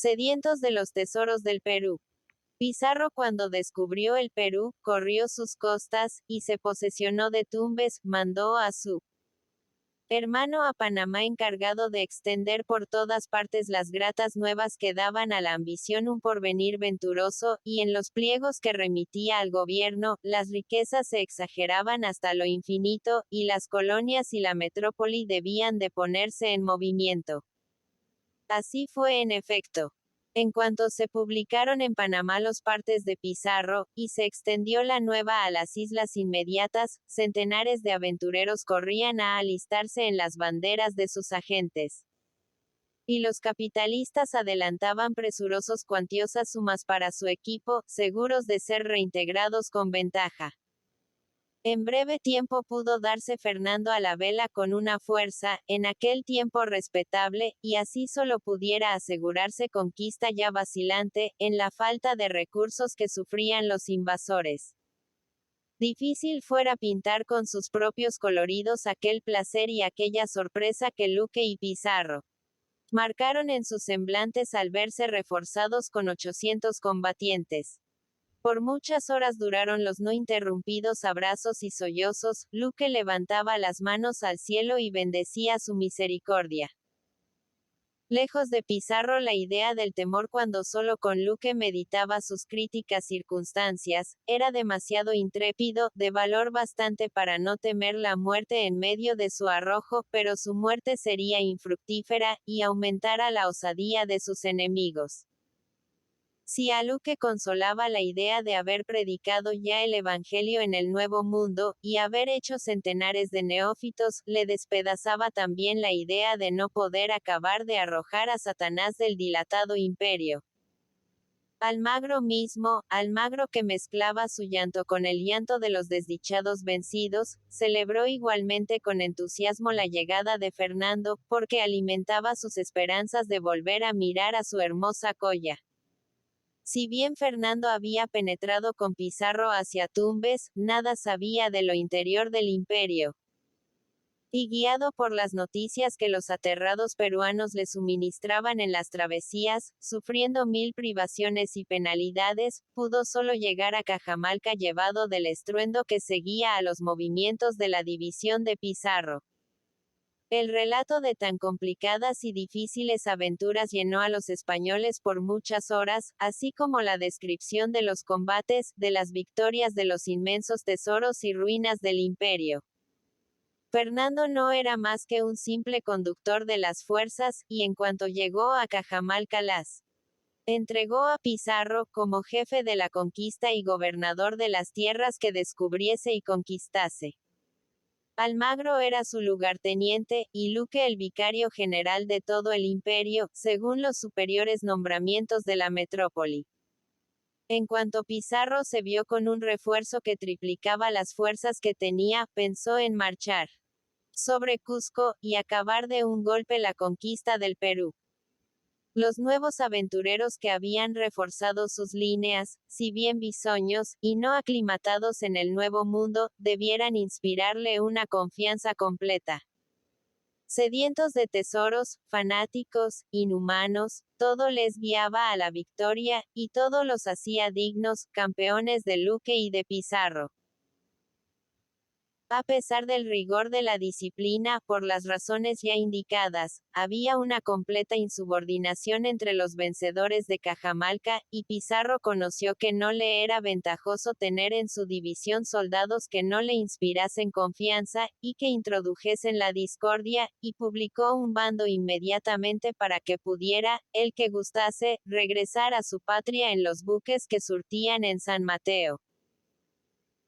sedientos de los tesoros del Perú. Pizarro, cuando descubrió el Perú, corrió sus costas, y se posesionó de Tumbes, mandó a su hermano a Panamá encargado de extender por todas partes las gratas nuevas que daban a la ambición un porvenir venturoso, y en los pliegos que remitía al gobierno, las riquezas se exageraban hasta lo infinito, y las colonias y la metrópoli debían de ponerse en movimiento. Así fue en efecto. En cuanto se publicaron en Panamá los partes de Pizarro, y se extendió la nueva a las islas inmediatas, centenares de aventureros corrían a alistarse en las banderas de sus agentes. Y los capitalistas adelantaban presurosos cuantiosas sumas para su equipo, seguros de ser reintegrados con ventaja. En breve tiempo pudo darse Fernando a la vela con una fuerza, en aquel tiempo respetable, y así solo pudiera asegurarse conquista ya vacilante, en la falta de recursos que sufrían los invasores. Difícil fuera pintar con sus propios coloridos aquel placer y aquella sorpresa que Luque y Pizarro marcaron en sus semblantes al verse reforzados con 800 combatientes. Por muchas horas duraron los no interrumpidos abrazos y sollozos. Luque levantaba las manos al cielo y bendecía su misericordia. Lejos de Pizarro la idea del temor cuando solo con Luque meditaba sus críticas circunstancias, era demasiado intrépido, de valor bastante para no temer la muerte en medio de su arrojo, pero su muerte sería infructífera, y aumentara la osadía de sus enemigos. Si a Luque consolaba la idea de haber predicado ya el Evangelio en el Nuevo Mundo, y haber hecho centenares de neófitos, le despedazaba también la idea de no poder acabar de arrojar a Satanás del dilatado imperio. Almagro mismo, Almagro que mezclaba su llanto con el llanto de los desdichados vencidos, celebró igualmente con entusiasmo la llegada de Fernando, porque alimentaba sus esperanzas de volver a mirar a su hermosa Coya. Si bien Fernando había penetrado con Pizarro hacia Tumbes, nada sabía de lo interior del imperio. Y guiado por las noticias que los aterrados peruanos le suministraban en las travesías, sufriendo 1000 privaciones y penalidades, pudo solo llegar a Cajamarca llevado del estruendo que seguía a los movimientos de la división de Pizarro. El relato de tan complicadas y difíciles aventuras llenó a los españoles por muchas horas, así como la descripción de los combates, de las victorias de los inmensos tesoros y ruinas del imperio. Fernando no era más que un simple conductor de las fuerzas, y en cuanto llegó a Cajamarca las entregó a Pizarro, como jefe de la conquista y gobernador de las tierras que descubriese y conquistase. Almagro era su lugarteniente, y Luque el vicario general de todo el imperio, según los superiores nombramientos de la metrópoli. En cuanto Pizarro se vio con un refuerzo que triplicaba las fuerzas que tenía, pensó en marchar sobre Cusco, y acabar de un golpe la conquista del Perú. Los nuevos aventureros que habían reforzado sus líneas, si bien bisoños, y no aclimatados en el Nuevo Mundo, debieran inspirarle una confianza completa. Sedientos de tesoros, fanáticos, inhumanos, todo les guiaba a la victoria, y todo los hacía dignos, campeones de Luque y de Pizarro. A pesar del rigor de la disciplina, por las razones ya indicadas, había una completa insubordinación entre los vencedores de Cajamarca, y Pizarro conoció que no le era ventajoso tener en su división soldados que no le inspirasen confianza, y que introdujesen la discordia, y publicó un bando inmediatamente para que pudiera, el que gustase, regresar a su patria en los buques que surtían en San Mateo.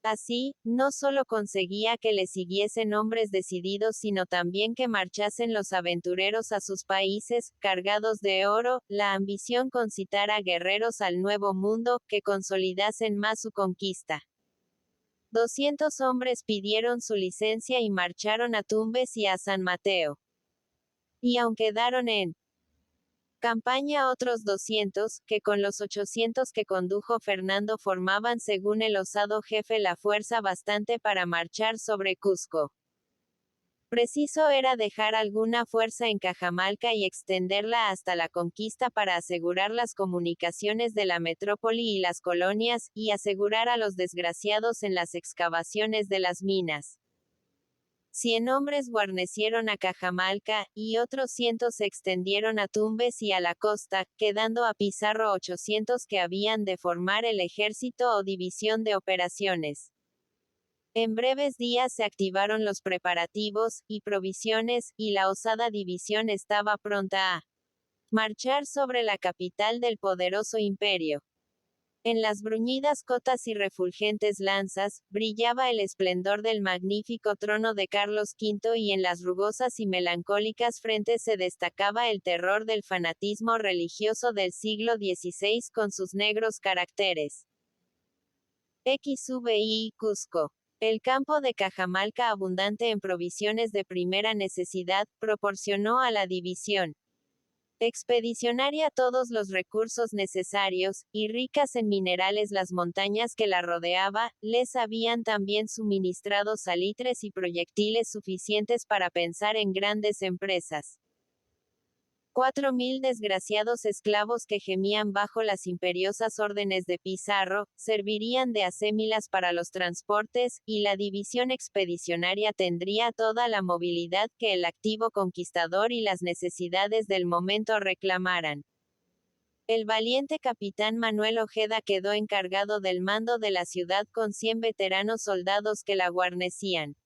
Así, no solo conseguía que le siguiesen hombres decididos sino también que marchasen los aventureros a sus países, cargados de oro, la ambición concitar a guerreros al Nuevo Mundo, que consolidasen más su conquista. 200 hombres pidieron su licencia y marcharon a Tumbes y a San Mateo. Y aun quedaron en campaña otros 200, que con los 800 que condujo Fernando formaban según el osado jefe la fuerza bastante para marchar sobre Cusco. Preciso era dejar alguna fuerza en Cajamalca y extenderla hasta la conquista para asegurar las comunicaciones de la metrópoli y las colonias, y asegurar a los desgraciados en las excavaciones de las minas. 100 hombres guarnecieron a Cajamalca, y otros 100 se extendieron a Tumbes y a la costa, quedando a Pizarro 800 que habían de formar el ejército o división de operaciones. En breves días se activaron los preparativos, y provisiones, y la osada división estaba pronta a marchar sobre la capital del poderoso imperio. En las bruñidas cotas y refulgentes lanzas, brillaba el esplendor del magnífico trono de Carlos V y en las rugosas y melancólicas frentes se destacaba el terror del fanatismo religioso del siglo XVI con sus negros caracteres. XVI, Cusco. El campo de Cajamalca, abundante en provisiones de primera necesidad, proporcionó a la división expedicionaria todos los recursos necesarios, y ricas en minerales las montañas que la rodeaba, les habían también suministrado salitres y proyectiles suficientes para pensar en grandes empresas. 4.000 desgraciados esclavos que gemían bajo las imperiosas órdenes de Pizarro, servirían de acémilas para los transportes, y la división expedicionaria tendría toda la movilidad que el activo conquistador y las necesidades del momento reclamaran. El valiente capitán Manuel Ojeda quedó encargado del mando de la ciudad con 100 veteranos soldados que la guarnecían.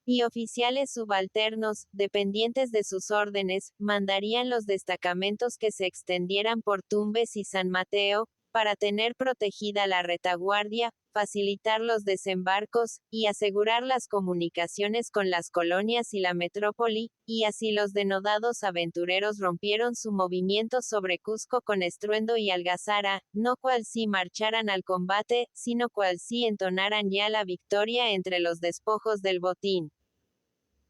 Y oficiales subalternos, dependientes de sus órdenes, mandarían los destacamentos que se extendieran por Tumbes y San Mateo, para tener protegida la retaguardia, facilitar los desembarcos, y asegurar las comunicaciones con las colonias y la metrópoli, y así los denodados aventureros rompieron su movimiento sobre Cusco con estruendo y algazara, no cual si marcharan al combate, sino cual si entonaran ya la victoria entre los despojos del botín.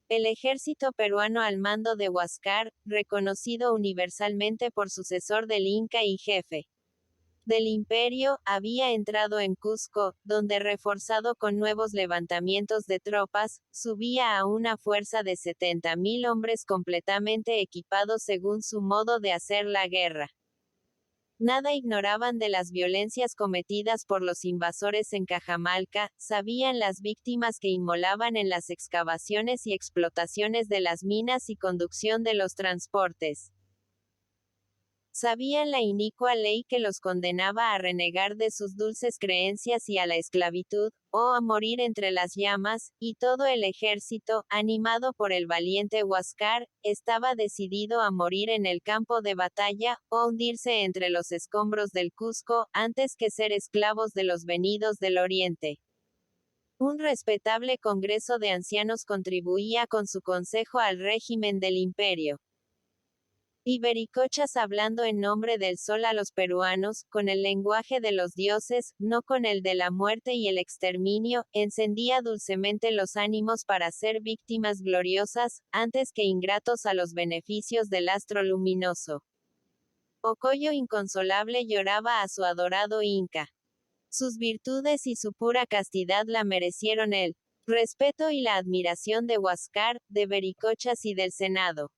El ejército peruano al mando de Huáscar, reconocido universalmente por sucesor del Inca y jefe del imperio, había entrado en Cusco, donde reforzado con nuevos levantamientos de tropas, subía a una fuerza de 70.000 hombres completamente equipados según su modo de hacer la guerra. Nada ignoraban de las violencias cometidas por los invasores en Cajamalca, sabían las víctimas que inmolaban en las excavaciones y explotaciones de las minas y conducción de los transportes. Sabían la inicua ley que los condenaba a renegar de sus dulces creencias y a la esclavitud, o a morir entre las llamas, y todo el ejército, animado por el valiente Huáscar, estaba decidido a morir en el campo de batalla, o hundirse entre los escombros del Cusco, antes que ser esclavos de los venidos del Oriente. Un respetable congreso de ancianos contribuía con su consejo al régimen del imperio. Ibericochas hablando en nombre del sol a los peruanos, con el lenguaje de los dioses, no con el de la muerte y el exterminio, encendía dulcemente los ánimos para ser víctimas gloriosas, antes que ingratos a los beneficios del astro luminoso. Ocoyo inconsolable lloraba a su adorado Inca. Sus virtudes y su pura castidad la merecieron el respeto y la admiración de Huáscar, de Bericochas y del Senado.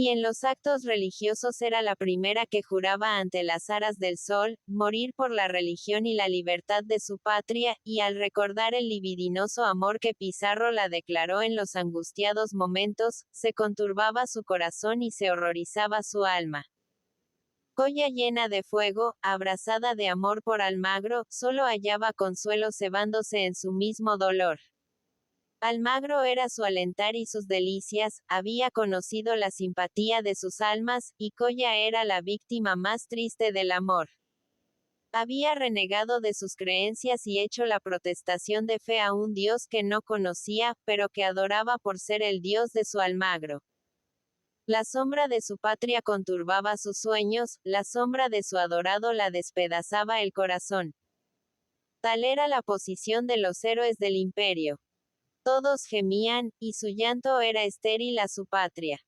Y en los actos religiosos era la primera que juraba ante las aras del sol, morir por la religión y la libertad de su patria, y al recordar el libidinoso amor que Pizarro la declaró en los angustiados momentos, se conturbaba su corazón y se horrorizaba su alma. Colla llena de fuego, abrasada de amor por Almagro, solo hallaba consuelo cebándose en su mismo dolor. Almagro era su alentar y sus delicias, había conocido la simpatía de sus almas, y Colla era la víctima más triste del amor. Había renegado de sus creencias y hecho la protestación de fe a un Dios que no conocía, pero que adoraba por ser el Dios de su Almagro. La sombra de su patria conturbaba sus sueños, la sombra de su adorado la despedazaba el corazón. Tal era la posición de los héroes del imperio. Todos gemían, y su llanto era estéril a su patria.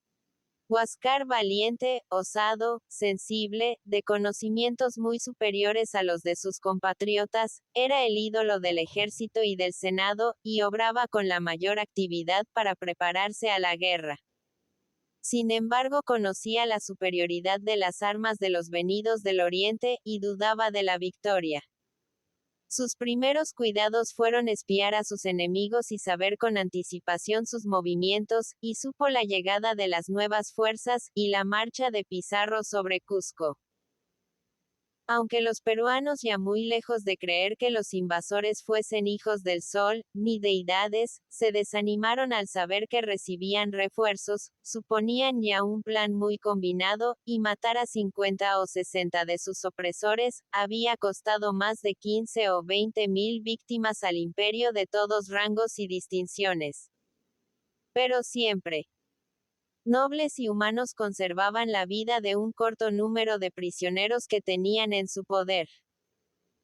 Huáscar valiente, osado, sensible, de conocimientos muy superiores a los de sus compatriotas, era el ídolo del ejército y del Senado, y obraba con la mayor actividad para prepararse a la guerra. Sin embargo, conocía la superioridad de las armas de los venidos del Oriente, y dudaba de la victoria. Sus primeros cuidados fueron espiar a sus enemigos y saber con anticipación sus movimientos, y supo la llegada de las nuevas fuerzas, y la marcha de Pizarro sobre Cusco. Aunque los peruanos, ya muy lejos de creer que los invasores fuesen hijos del sol, ni deidades, se desanimaron al saber que recibían refuerzos, suponían ya un plan muy combinado, y matar a 50 o 60 de sus opresores, había costado más de 15 o 20.000 víctimas al imperio de todos rangos y distinciones. Pero siempre, nobles y humanos conservaban la vida de un corto número de prisioneros que tenían en su poder.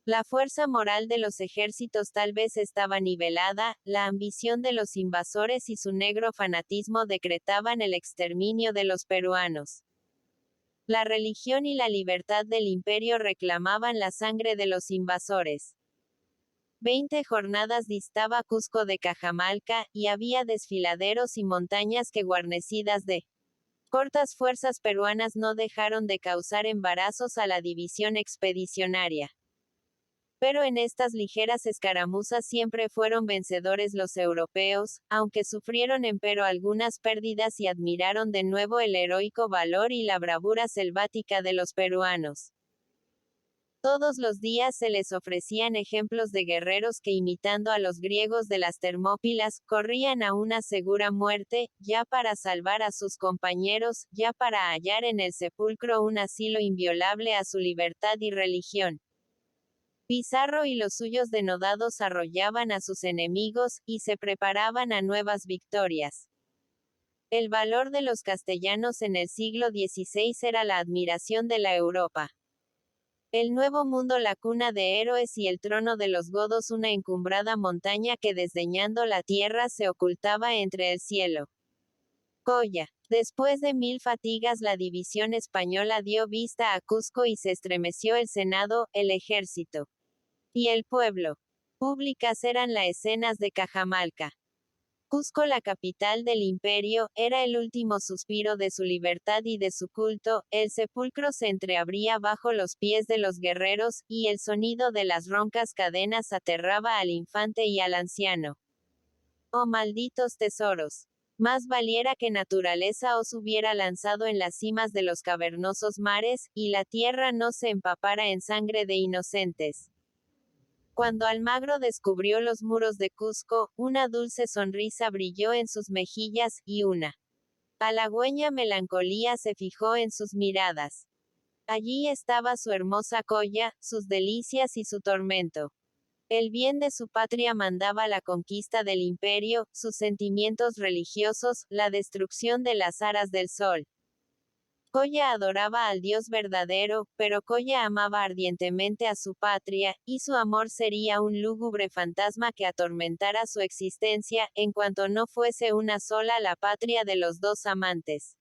La fuerza moral de los ejércitos tal vez estaba nivelada, la ambición de los invasores y su negro fanatismo decretaban el exterminio de los peruanos. La religión y la libertad del imperio reclamaban la sangre de los invasores. 20 jornadas distaba Cusco de Cajamarca, y había desfiladeros y montañas que guarnecidas de cortas fuerzas peruanas no dejaron de causar embarazos a la división expedicionaria. Pero en estas ligeras escaramuzas siempre fueron vencedores los europeos, aunque sufrieron empero algunas pérdidas y admiraron de nuevo el heroico valor y la bravura selvática de los peruanos. Todos los días se les ofrecían ejemplos de guerreros que, imitando a los griegos de las Termópilas, corrían a una segura muerte, ya para salvar a sus compañeros, ya para hallar en el sepulcro un asilo inviolable a su libertad y religión. Pizarro y los suyos denodados arrollaban a sus enemigos, y se preparaban a nuevas victorias. El valor de los castellanos en el siglo XVI era la admiración de la Europa. El Nuevo Mundo la cuna de héroes y el trono de los godos una encumbrada montaña que desdeñando la tierra se ocultaba entre el cielo. Coya. Después de 1000 fatigas la división española dio vista a Cusco y se estremeció el Senado, el ejército y el pueblo. Públicas eran las escenas de Cajamarca. Cusco, la capital del imperio, era el último suspiro de su libertad y de su culto, el sepulcro se entreabría bajo los pies de los guerreros, y el sonido de las roncas cadenas aterraba al infante y al anciano. ¡Oh malditos tesoros! Más valiera que naturaleza os hubiera lanzado en las cimas de los cavernosos mares, y la tierra no se empapara en sangre de inocentes. Cuando Almagro descubrió los muros de Cusco, una dulce sonrisa brilló en sus mejillas, y una halagüeña melancolía se fijó en sus miradas. Allí estaba su hermosa Coya, sus delicias y su tormento. El bien de su patria mandaba la conquista del imperio, sus sentimientos religiosos, la destrucción de las aras del sol. Coya adoraba al Dios verdadero, pero Coya amaba ardientemente a su patria, y su amor sería un lúgubre fantasma que atormentara su existencia, en cuanto no fuese una sola la patria de los dos amantes.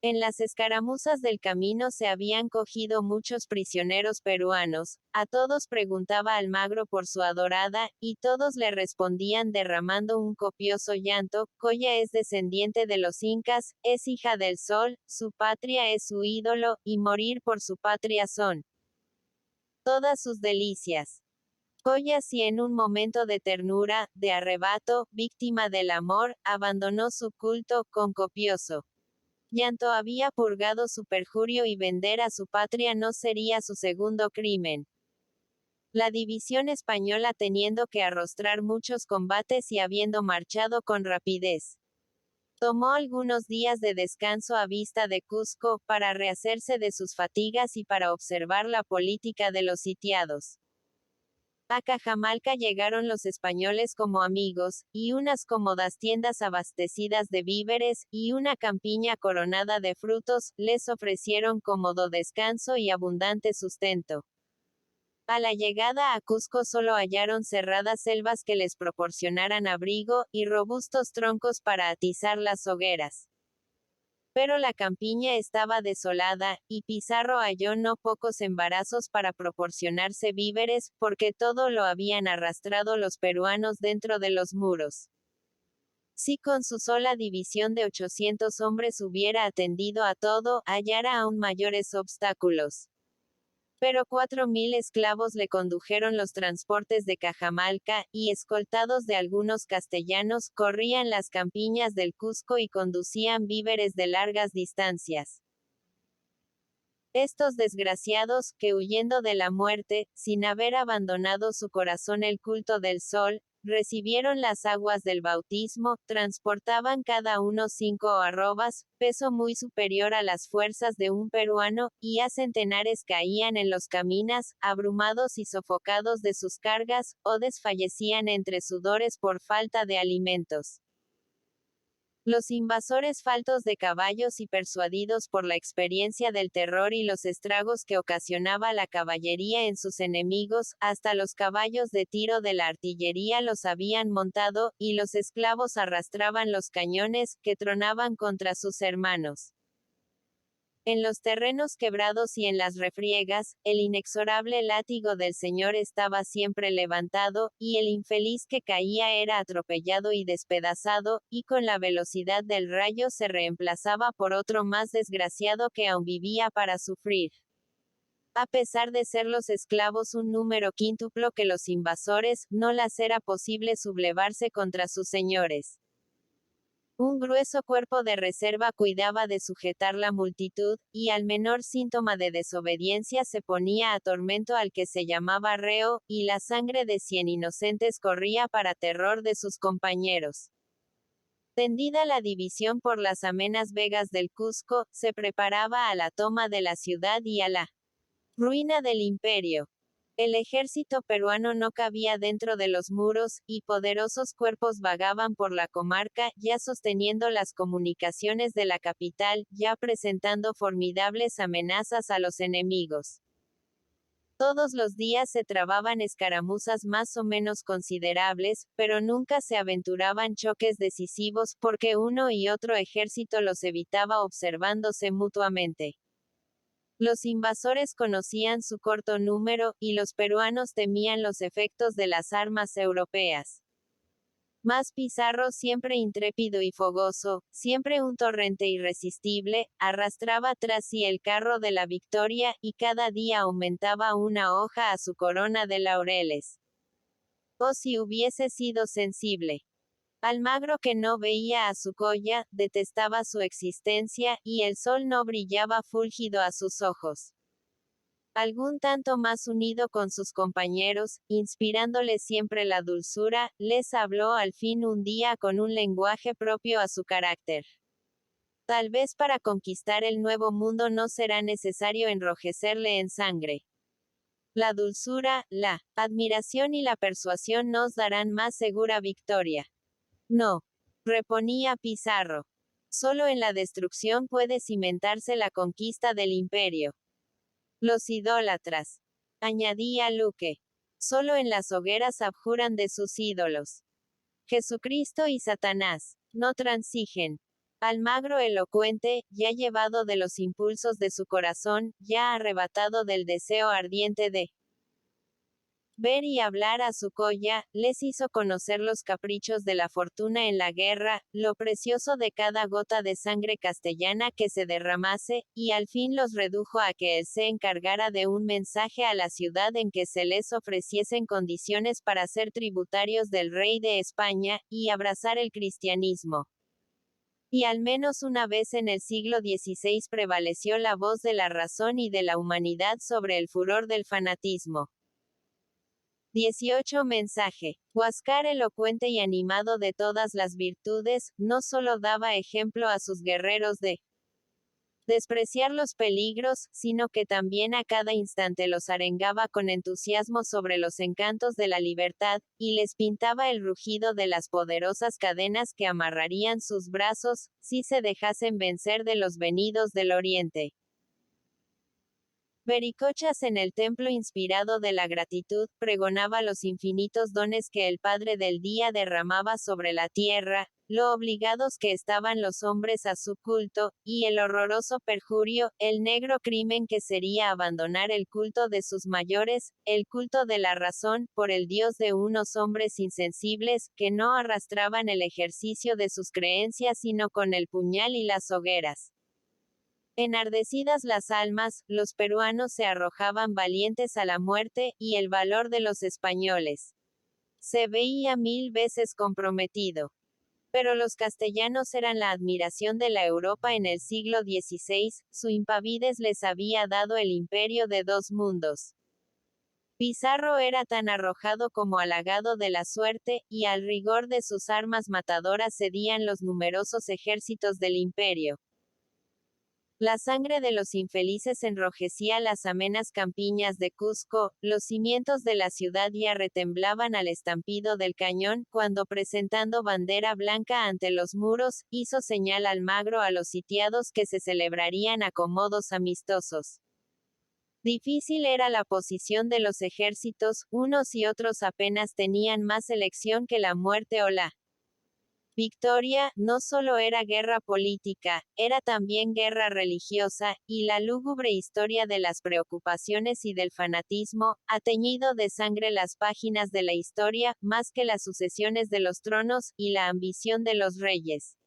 En las escaramuzas del camino se habían cogido muchos prisioneros peruanos, a todos preguntaba Almagro por su adorada, y todos le respondían derramando un copioso llanto: Coya es descendiente de los incas, es hija del sol, su patria es su ídolo, y morir por su patria son todas sus delicias. Coya, si en un momento de ternura, de arrebato, víctima del amor, abandonó su culto, con copioso llanto había purgado su perjurio y vender a su patria no sería su segundo crimen. La división española, teniendo que arrostrar muchos combates y habiendo marchado con rapidez, tomó algunos días de descanso a vista de Cusco, para rehacerse de sus fatigas y para observar la política de los sitiados. A Cajamarca llegaron los españoles como amigos, y unas cómodas tiendas abastecidas de víveres, y una campiña coronada de frutos, les ofrecieron cómodo descanso y abundante sustento. A la llegada a Cusco solo hallaron cerradas selvas que les proporcionaran abrigo, y robustos troncos para atizar las hogueras. Pero la campiña estaba desolada, y Pizarro halló no pocos embarazos para proporcionarse víveres, porque todo lo habían arrastrado los peruanos dentro de los muros. Si con su sola división de 800 hombres hubiera atendido a todo, hallara aún mayores obstáculos. Pero 4.000 esclavos le condujeron los transportes de Cajamalca, y escoltados de algunos castellanos, corrían las campiñas del Cusco y conducían víveres de largas distancias. Estos desgraciados, que huyendo de la muerte, sin haber abandonado su corazón el culto del sol, recibieron las aguas del bautismo, transportaban cada uno 5 arrobas, peso muy superior a las fuerzas de un peruano, y a centenares caían en los caminos, abrumados y sofocados de sus cargas, o desfallecían entre sudores por falta de alimentos. Los invasores faltos de caballos y persuadidos por la experiencia del terror y los estragos que ocasionaba la caballería en sus enemigos, hasta los caballos de tiro de la artillería los habían montado, y los esclavos arrastraban los cañones, que tronaban contra sus hermanos. En los terrenos quebrados y en las refriegas, el inexorable látigo del Señor estaba siempre levantado, y el infeliz que caía era atropellado y despedazado, y con la velocidad del rayo se reemplazaba por otro más desgraciado que aún vivía para sufrir. A pesar de ser los esclavos un número quíntuplo que los invasores, no les era posible sublevarse contra sus señores. Un grueso cuerpo de reserva cuidaba de sujetar la multitud, y al menor síntoma de desobediencia se ponía a tormento al que se llamaba reo, y la sangre de 100 inocentes corría para terror de sus compañeros. Tendida la división por las amenas vegas del Cusco, se preparaba a la toma de la ciudad y a la ruina del imperio. El ejército peruano no cabía dentro de los muros, y poderosos cuerpos vagaban por la comarca, ya sosteniendo las comunicaciones de la capital, ya presentando formidables amenazas a los enemigos. Todos los días se trababan escaramuzas más o menos considerables, pero nunca se aventuraban choques decisivos, porque uno y otro ejército los evitaba observándose mutuamente. Los invasores conocían su corto número, y los peruanos temían los efectos de las armas europeas. Mas Pizarro, siempre intrépido y fogoso, siempre un torrente irresistible, arrastraba tras sí el carro de la victoria, y cada día aumentaba una hoja a su corona de laureles. Oh, si hubiese sido sensible. Almagro, que no veía a su Colla, detestaba su existencia, y el sol no brillaba fúlgido a sus ojos. Algún tanto más unido con sus compañeros, inspirándoles siempre la dulzura, les habló al fin un día con un lenguaje propio a su carácter. Tal vez para conquistar el nuevo mundo no será necesario enrojecerle en sangre. La dulzura, la admiración y la persuasión nos darán más segura victoria. No, reponía Pizarro. Solo en la destrucción puede cimentarse la conquista del imperio. Los idólatras, añadía Luque, solo en las hogueras abjuran de sus ídolos. Jesucristo y Satanás, no transigen. Almagro elocuente, ya llevado de los impulsos de su corazón, ya arrebatado del deseo ardiente de ver y hablar a su Colla, les hizo conocer los caprichos de la fortuna en la guerra, lo precioso de cada gota de sangre castellana que se derramase, y al fin los redujo a que él se encargara de un mensaje a la ciudad en que se les ofreciesen condiciones para ser tributarios del rey de España, y abrazar el cristianismo. Y al menos una vez en el siglo XVI prevaleció la voz de la razón y de la humanidad sobre el furor del fanatismo. 18 Mensaje. Huáscar, elocuente y animado de todas las virtudes, no solo daba ejemplo a sus guerreros de despreciar los peligros, sino que también a cada instante los arengaba con entusiasmo sobre los encantos de la libertad, y les pintaba el rugido de las poderosas cadenas que amarrarían sus brazos, si se dejasen vencer de los venidos del oriente. Vericochas en el templo inspirado de la gratitud, pregonaba los infinitos dones que el Padre del Día derramaba sobre la tierra, lo obligados que estaban los hombres a su culto, y el horroroso perjurio, el negro crimen que sería abandonar el culto de sus mayores, el culto de la razón, por el Dios de unos hombres insensibles, que no arrastraban el ejercicio de sus creencias sino con el puñal y las hogueras. Enardecidas las almas, los peruanos se arrojaban valientes a la muerte, y el valor de los españoles se veía 1000 veces comprometido. Pero los castellanos eran la admiración de la Europa en el siglo XVI, su impavidez les había dado el imperio de dos mundos. Pizarro era tan arrojado como halagado de la suerte, y al rigor de sus armas matadoras cedían los numerosos ejércitos del imperio. La sangre de los infelices enrojecía las amenas campiñas de Cusco, los cimientos de la ciudad ya retemblaban al estampido del cañón, cuando presentando bandera blanca ante los muros, hizo señal Almagro a los sitiados que se celebrarían acomodos amistosos. Difícil era la posición de los ejércitos, unos y otros apenas tenían más elección que la muerte o la victoria. No solo era guerra política, era también guerra religiosa, y la lúgubre historia de las preocupaciones y del fanatismo, ha teñido de sangre las páginas de la historia, más que las sucesiones de los tronos, y la ambición de los reyes.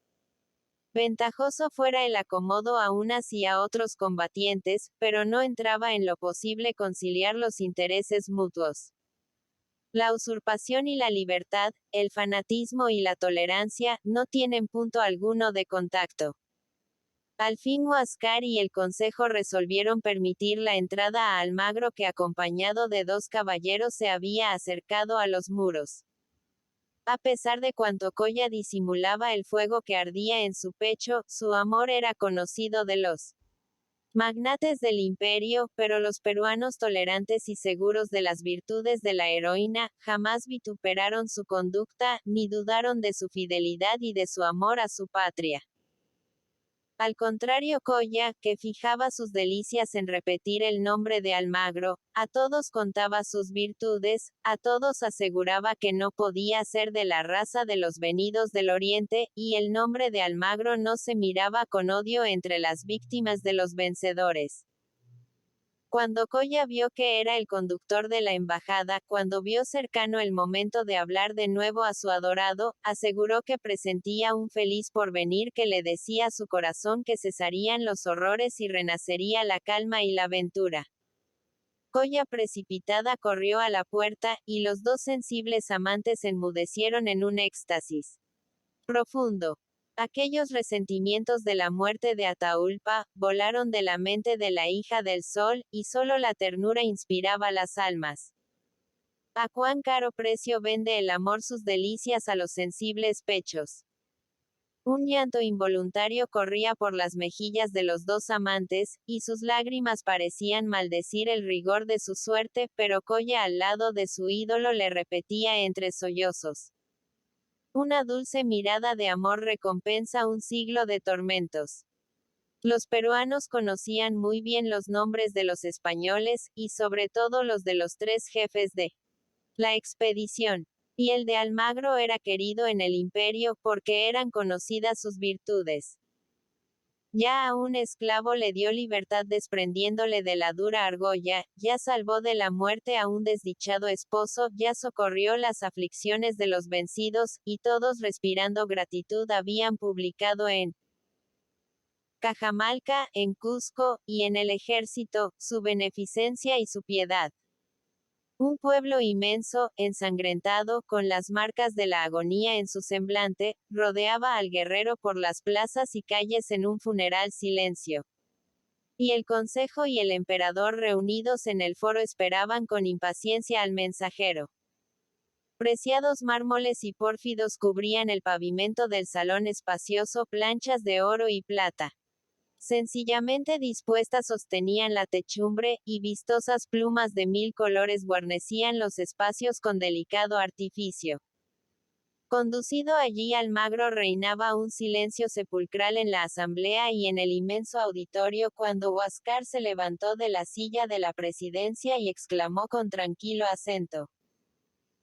Ventajoso fuera el acomodo a unas y a otros combatientes, pero no entraba en lo posible conciliar los intereses mutuos. La usurpación y la libertad, el fanatismo y la tolerancia, no tienen punto alguno de contacto. Al fin Huáscar y el Consejo resolvieron permitir la entrada a Almagro, que acompañado de 2 caballeros se había acercado a los muros. A pesar de cuanto Colla disimulaba el fuego que ardía en su pecho, su amor era conocido de los magnates del imperio, pero los peruanos tolerantes y seguros de las virtudes de la heroína, jamás vituperaron su conducta, ni dudaron de su fidelidad y de su amor a su patria. Al contrario, Colla, que fijaba sus delicias en repetir el nombre de Almagro, a todos contaba sus virtudes, a todos aseguraba que no podía ser de la raza de los venidos del Oriente, y el nombre de Almagro no se miraba con odio entre las víctimas de los vencedores. Cuando Colla vio que era el conductor de la embajada, cuando vio cercano el momento de hablar de nuevo a su adorado, aseguró que presentía un feliz porvenir, que le decía a su corazón que cesarían los horrores y renacería la calma y la ventura. Colla precipitada corrió a la puerta, y los 2 sensibles amantes enmudecieron en un éxtasis profundo. Aquellos resentimientos de la muerte de Ataúlpa, volaron de la mente de la hija del sol, y solo la ternura inspiraba las almas. A cuán caro precio vende el amor sus delicias a los sensibles pechos. Un llanto involuntario corría por las mejillas de los 2 amantes, y sus lágrimas parecían maldecir el rigor de su suerte, pero Colla al lado de su ídolo le repetía entre sollozos: una dulce mirada de amor recompensa un siglo de tormentos. Los peruanos conocían muy bien los nombres de los españoles, y sobre todo los de los 3 jefes de la expedición. Y el de Almagro era querido en el imperio, porque eran conocidas sus virtudes. Ya a un esclavo le dio libertad desprendiéndole de la dura argolla, ya salvó de la muerte a un desdichado esposo, ya socorrió las aflicciones de los vencidos, y todos respirando gratitud habían publicado en Cajamalca, en Cusco, y en el ejército, su beneficencia y su piedad. Un pueblo inmenso, ensangrentado, con las marcas de la agonía en su semblante, rodeaba al guerrero por las plazas y calles en un funeral silencio. Y el consejo y el emperador reunidos en el foro esperaban con impaciencia al mensajero. Preciados mármoles y pórfidos cubrían el pavimento del salón espacioso, planchas de oro y plata, sencillamente dispuestas sostenían la techumbre, y vistosas plumas de 1000 colores guarnecían los espacios con delicado artificio. Conducido allí Almagro reinaba un silencio sepulcral en la asamblea y en el inmenso auditorio cuando Huáscar se levantó de la silla de la presidencia y exclamó con tranquilo acento: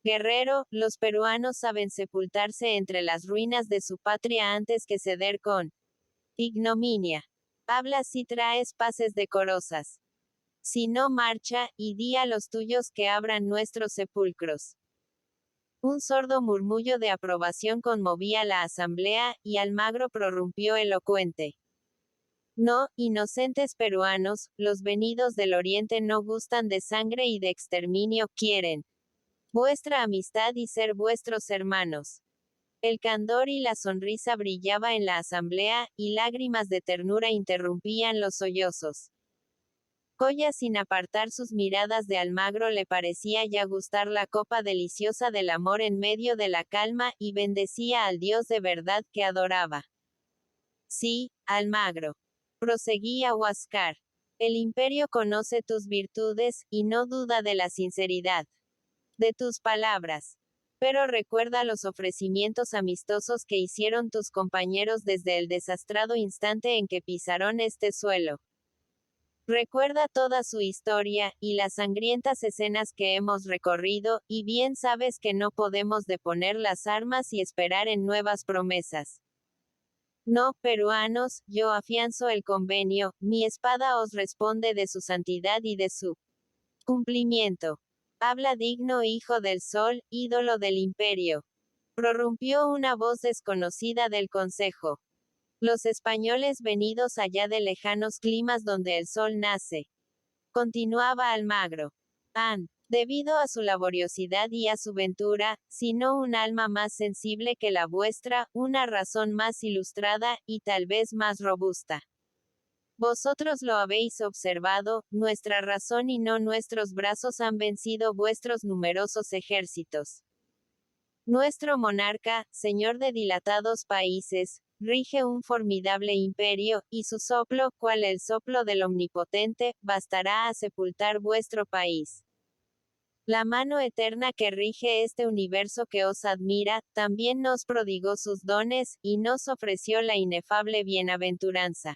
Guerrero, los peruanos saben sepultarse entre las ruinas de su patria antes que ceder con ignominia. Habla si traes paces decorosas. Si no marcha, y di a los tuyos que abran nuestros sepulcros. Un sordo murmullo de aprobación conmovía la asamblea, y Almagro prorrumpió elocuente. No, inocentes peruanos, los venidos del oriente no gustan de sangre y de exterminio, quieren vuestra amistad y ser vuestros hermanos. El candor y la sonrisa brillaba en la asamblea, y lágrimas de ternura interrumpían los sollozos. Coya, sin apartar sus miradas de Almagro, le parecía ya gustar la copa deliciosa del amor en medio de la calma, y bendecía al Dios de verdad que adoraba. Sí, Almagro, proseguía Huáscar. El imperio conoce tus virtudes, y no duda de la sinceridad de tus palabras. Pero recuerda los ofrecimientos amistosos que hicieron tus compañeros desde el desastrado instante en que pisaron este suelo. Recuerda toda su historia, y las sangrientas escenas que hemos recorrido, y bien sabes que no podemos deponer las armas y esperar en nuevas promesas. No, peruanos, yo afianzo el convenio, mi espada os responde de su santidad y de su cumplimiento. Habla digno hijo del sol, ídolo del imperio. Prorrumpió una voz desconocida del consejo. Los españoles venidos allá de lejanos climas donde el sol nace. Continuaba Almagro. Han, debido a su laboriosidad y a su ventura, sino un alma más sensible que la vuestra, una razón más ilustrada, y tal vez más robusta. Vosotros lo habéis observado, nuestra razón y no nuestros brazos han vencido vuestros numerosos ejércitos. Nuestro monarca, señor de dilatados países, rige un formidable imperio, y su soplo, cual el soplo del Omnipotente, bastará a sepultar vuestro país. La mano eterna que rige este universo que os admira, también nos prodigó sus dones, y nos ofreció la inefable bienaventuranza.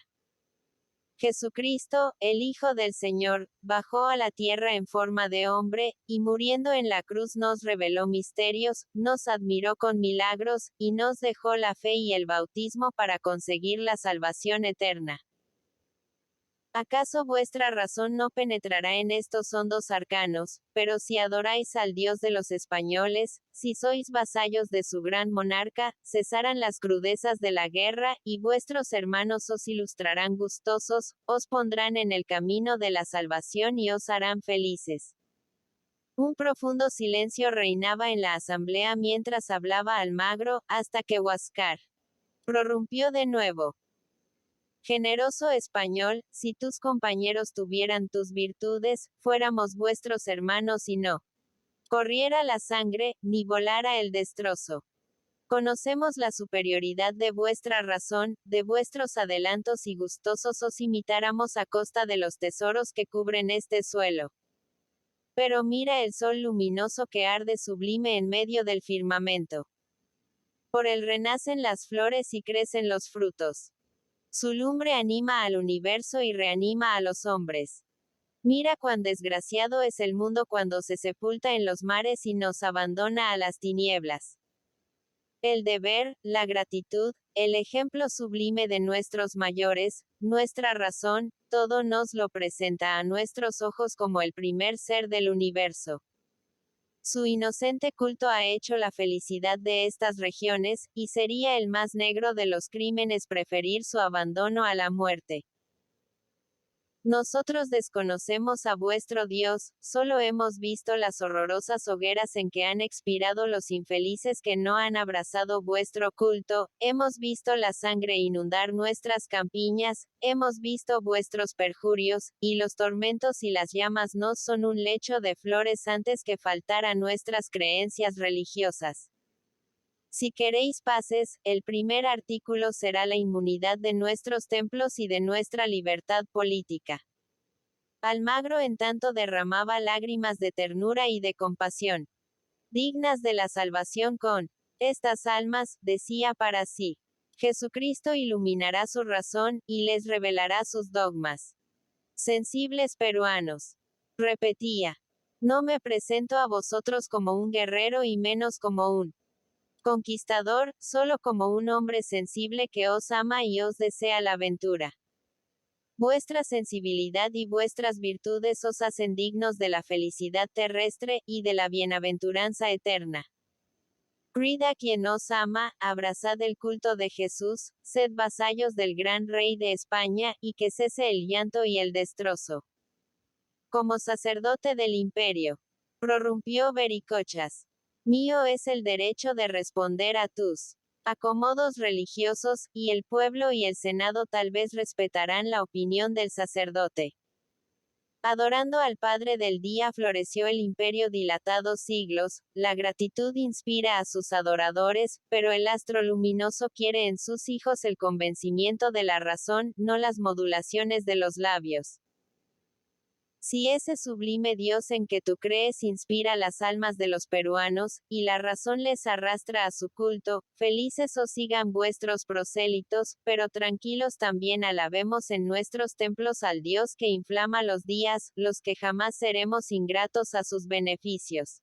Jesucristo, el Hijo del Señor, bajó a la tierra en forma de hombre, y muriendo en la cruz nos reveló misterios, nos admiró con milagros, y nos dejó la fe y el bautismo para conseguir la salvación eterna. ¿Acaso vuestra razón no penetrará en estos hondos arcanos? Pero si adoráis al Dios de los españoles, si sois vasallos de su gran monarca, cesarán las crudezas de la guerra, y vuestros hermanos os ilustrarán gustosos, os pondrán en el camino de la salvación y os harán felices. Un profundo silencio reinaba en la asamblea mientras hablaba Almagro, hasta que Huáscar prorrumpió de nuevo. Generoso español, si tus compañeros tuvieran tus virtudes, fuéramos vuestros hermanos y no corriera la sangre, ni volara el destrozo. Conocemos la superioridad de vuestra razón, de vuestros adelantos y gustosos os imitáramos a costa de los tesoros que cubren este suelo. Pero mira el sol luminoso que arde sublime en medio del firmamento. Por él renacen las flores y crecen los frutos. Su lumbre anima al universo y reanima a los hombres. Mira cuán desgraciado es el mundo cuando se sepulta en los mares y nos abandona a las tinieblas. El deber, la gratitud, el ejemplo sublime de nuestros mayores, nuestra razón, todo nos lo presenta a nuestros ojos como el primer ser del universo. Su inocente culto ha hecho la felicidad de estas regiones, y sería el más negro de los crímenes preferir su abandono a la muerte. Nosotros desconocemos a vuestro Dios, solo hemos visto las horrorosas hogueras en que han expirado los infelices que no han abrazado vuestro culto, hemos visto la sangre inundar nuestras campiñas, hemos visto vuestros perjurios, y los tormentos y las llamas no son un lecho de flores antes que faltar a nuestras creencias religiosas. Si queréis paces, el primer artículo será la inmunidad de nuestros templos y de nuestra libertad política. Almagro en tanto derramaba lágrimas de ternura y de compasión, dignas de la salvación con estas almas, decía para sí. Jesucristo iluminará su razón, y les revelará sus dogmas. Sensibles peruanos. Repetía. No me presento a vosotros como un guerrero y menos como un conquistador, solo como un hombre sensible que os ama y os desea la aventura. Vuestra sensibilidad y vuestras virtudes os hacen dignos de la felicidad terrestre, y de la bienaventuranza eterna. Crid a quien os ama, abrazad el culto de Jesús, sed vasallos del gran rey de España, y que cese el llanto y el destrozo. Como sacerdote del imperio, prorrumpió Vericochas. Mío es el derecho de responder a tus acomodos religiosos, y el pueblo y el Senado tal vez respetarán la opinión del sacerdote. Adorando al Padre del Día floreció el imperio dilatados siglos, la gratitud inspira a sus adoradores, pero el astro luminoso quiere en sus hijos el convencimiento de la razón, no las modulaciones de los labios. Si ese sublime Dios en que tú crees inspira las almas de los peruanos, y la razón les arrastra a su culto, felices os sigan vuestros prosélitos, pero tranquilos también alabemos en nuestros templos al Dios que inflama los días, los que jamás seremos ingratos a sus beneficios.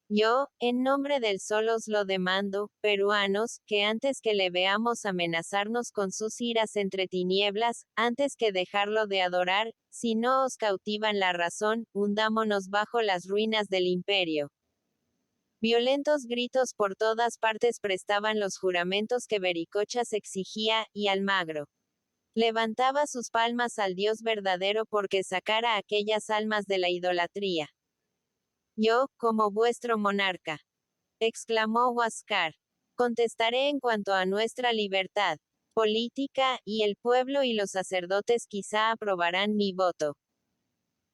Yo, en nombre del sol os lo demando, peruanos, que antes que le veamos amenazarnos con sus iras entre tinieblas, antes que dejarlo de adorar, si no os cautivan la razón, hundámonos bajo las ruinas del imperio. Violentos gritos por todas partes prestaban los juramentos que Vericochas exigía, y Almagro levantaba sus palmas al Dios verdadero porque sacara aquellas almas de la idolatría. Yo, como vuestro monarca, exclamó Huáscar, contestaré en cuanto a nuestra libertad política, y el pueblo y los sacerdotes quizá aprobarán mi voto.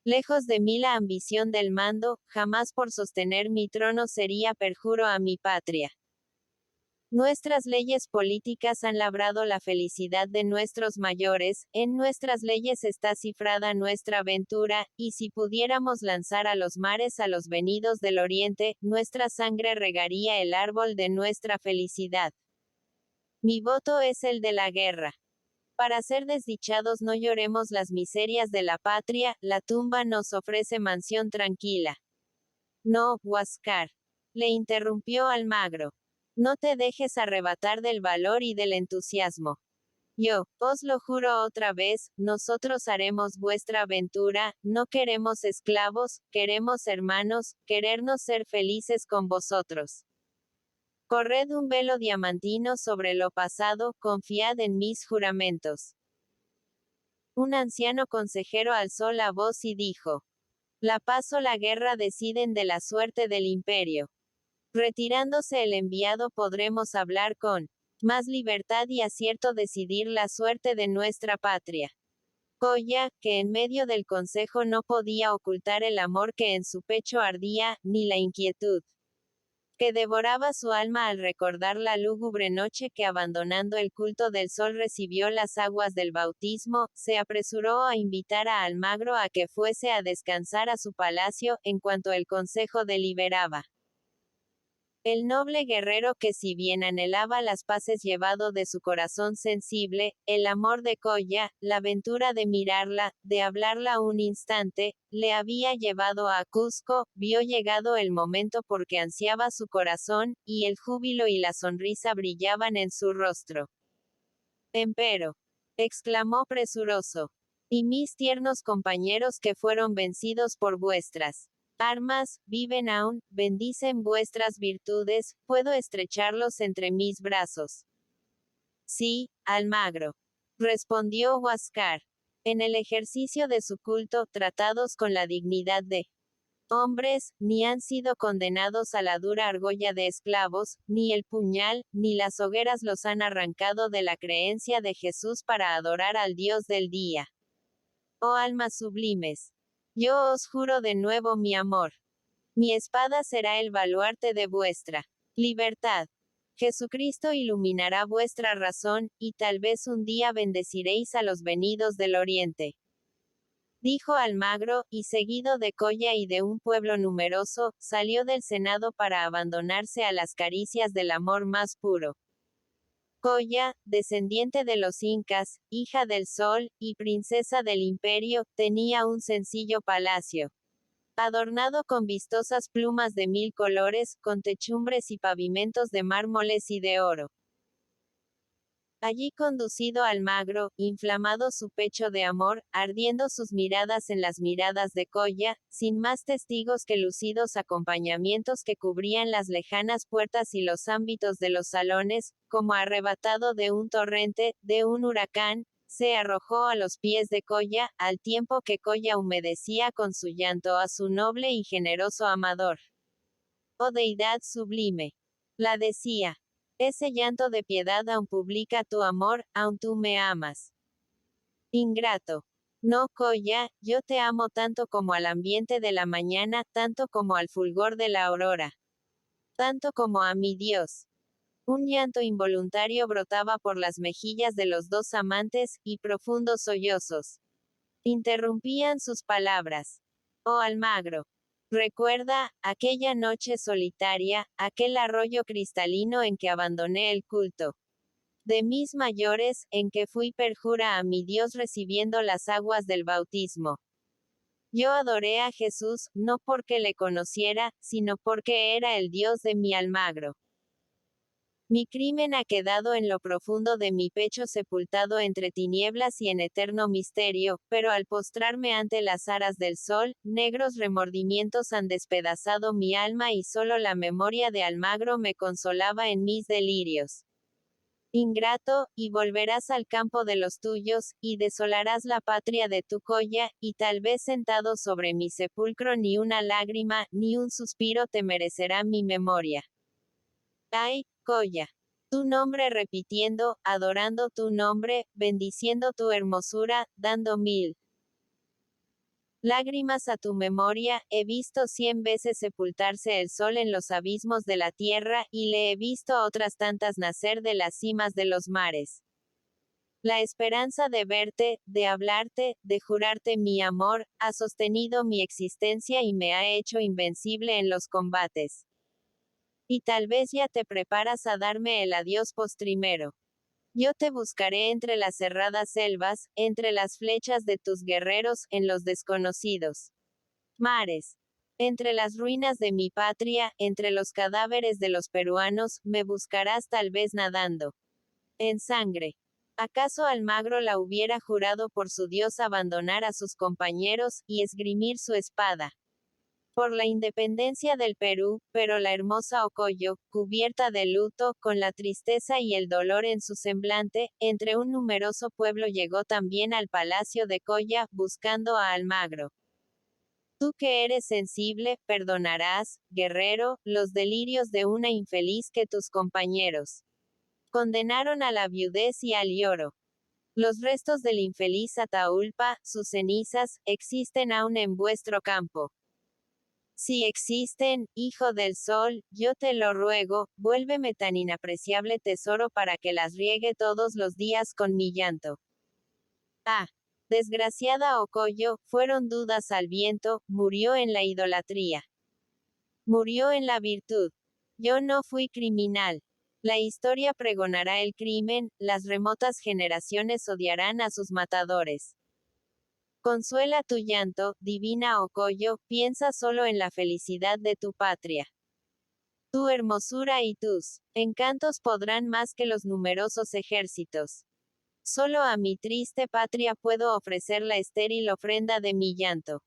Lejos de mí la ambición del mando, jamás por sostener mi trono sería perjuro a mi patria. Nuestras leyes políticas han labrado la felicidad de nuestros mayores, en nuestras leyes está cifrada nuestra aventura, y si pudiéramos lanzar a los mares a los venidos del oriente, nuestra sangre regaría el árbol de nuestra felicidad. Mi voto es el de la guerra. Para ser desdichados no lloremos las miserias de la patria, la tumba nos ofrece mansión tranquila. No, Huáscar. Le interrumpió Almagro. No te dejes arrebatar del valor y del entusiasmo. Yo, os lo juro otra vez, nosotros haremos vuestra aventura, no queremos esclavos, queremos hermanos, querernos ser felices con vosotros. Corred un velo diamantino sobre lo pasado, confiad en mis juramentos. Un anciano consejero alzó la voz y dijo: La paz o la guerra deciden de la suerte del imperio. Retirándose el enviado podremos hablar con más libertad y acierto decidir la suerte de nuestra patria. Coya, que en medio del consejo no podía ocultar el amor que en su pecho ardía, ni la inquietud que devoraba su alma al recordar la lúgubre noche que abandonando el culto del sol recibió las aguas del bautismo, se apresuró a invitar a Almagro a que fuese a descansar a su palacio, en cuanto el consejo deliberaba. El noble guerrero que si bien anhelaba las paces llevado de su corazón sensible, el amor de Coya, la aventura de mirarla, de hablarla un instante, le había llevado a Cusco, vio llegado el momento porque ansiaba su corazón, y el júbilo y la sonrisa brillaban en su rostro. Empero, exclamó presuroso, y mis tiernos compañeros que fueron vencidos por vuestras armas, viven aún, bendicen vuestras virtudes, puedo estrecharlos entre mis brazos. Sí, Almagro, respondió Huáscar. En el ejercicio de su culto, tratados con la dignidad de hombres, ni han sido condenados a la dura argolla de esclavos, ni el puñal, ni las hogueras los han arrancado de la creencia de Jesús para adorar al Dios del día. Oh almas sublimes, yo os juro de nuevo mi amor. Mi espada será el baluarte de vuestra libertad. Jesucristo iluminará vuestra razón, y tal vez un día bendeciréis a los venidos del oriente. dijo Almagro, y seguido de Coya y de un pueblo numeroso, salió del Senado para abandonarse a las caricias del amor más puro. Coya, descendiente de los incas, hija del sol, y princesa del imperio, tenía un sencillo palacio, adornado con vistosas plumas de 1000 colores, con techumbres y pavimentos de mármoles y de oro. Allí conducido Almagro, inflamado su pecho de amor, ardiendo sus miradas en las miradas de Coya, sin más testigos que lucidos acompañamientos que cubrían las lejanas puertas y los ámbitos de los salones, como arrebatado de un torrente, de un huracán, se arrojó a los pies de Coya, al tiempo que Coya humedecía con su llanto a su noble y generoso amador. Oh deidad sublime, la decía. Ese llanto de piedad aún publica tu amor, aún tú me amas. Ingrato. No, Coya, yo te amo tanto como al ambiente de la mañana, tanto como al fulgor de la aurora. Tanto como a mi Dios. Un llanto involuntario brotaba por las mejillas de los dos amantes, y profundos sollozos interrumpían sus palabras. Oh Almagro. Recuerda, aquella noche solitaria, aquel arroyo cristalino en que abandoné el culto de mis mayores, en que fui perjura a mi Dios recibiendo las aguas del bautismo. Yo adoré a Jesús, no porque le conociera, sino porque era el Dios de mi Almagro. Mi crimen ha quedado en lo profundo de mi pecho sepultado entre tinieblas y en eterno misterio, pero al postrarme ante las aras del sol, negros remordimientos han despedazado mi alma y solo la memoria de Almagro me consolaba en mis delirios. Ingrato, y volverás al campo de los tuyos, y desolarás la patria de tu Coya, y tal vez sentado sobre mi sepulcro ni una lágrima, ni un suspiro te merecerá mi memoria. Ay, Coya. Tu nombre repitiendo, adorando tu nombre, bendiciendo tu hermosura, dando 1000 lágrimas a tu memoria, he visto 100 veces sepultarse el sol en los abismos de la tierra, y le he visto otras tantas nacer de las cimas de los mares. La esperanza de verte, de hablarte, de jurarte mi amor, ha sostenido mi existencia y me ha hecho invencible en los combates. Y tal vez ya te preparas a darme el adiós postrimero. Yo te buscaré entre las cerradas selvas, entre las flechas de tus guerreros, en los desconocidos mares. Entre las ruinas de mi patria, entre los cadáveres de los peruanos, me buscarás tal vez nadando en sangre. ¿Acaso Almagro la hubiera jurado por su Dios abandonar a sus compañeros, y esgrimir su espada por la independencia del Perú, pero la hermosa Ocoyo, cubierta de luto, con la tristeza y el dolor en su semblante, entre un numeroso pueblo llegó también al palacio de Coya, buscando a Almagro? Tú que eres sensible, perdonarás, guerrero, los delirios de una infeliz que tus compañeros condenaron a la viudez y al lloro. Los restos del infeliz Ataulpa, sus cenizas, existen aún en vuestro campo. Si existen, hijo del sol, yo te lo ruego, vuélveme tan inapreciable tesoro para que las riegue todos los días con mi llanto. Ah, desgraciada Ocoyo, fueron dudas al viento, murió en la idolatría. Murió en la virtud. Yo no fui criminal. La historia pregonará el crimen, las remotas generaciones odiarán a sus matadores. Consuela tu llanto, divina Ocoyo, piensa solo en la felicidad de tu patria. Tu hermosura y tus encantos podrán más que los numerosos ejércitos. Solo a mi triste patria puedo ofrecer la estéril ofrenda de mi llanto.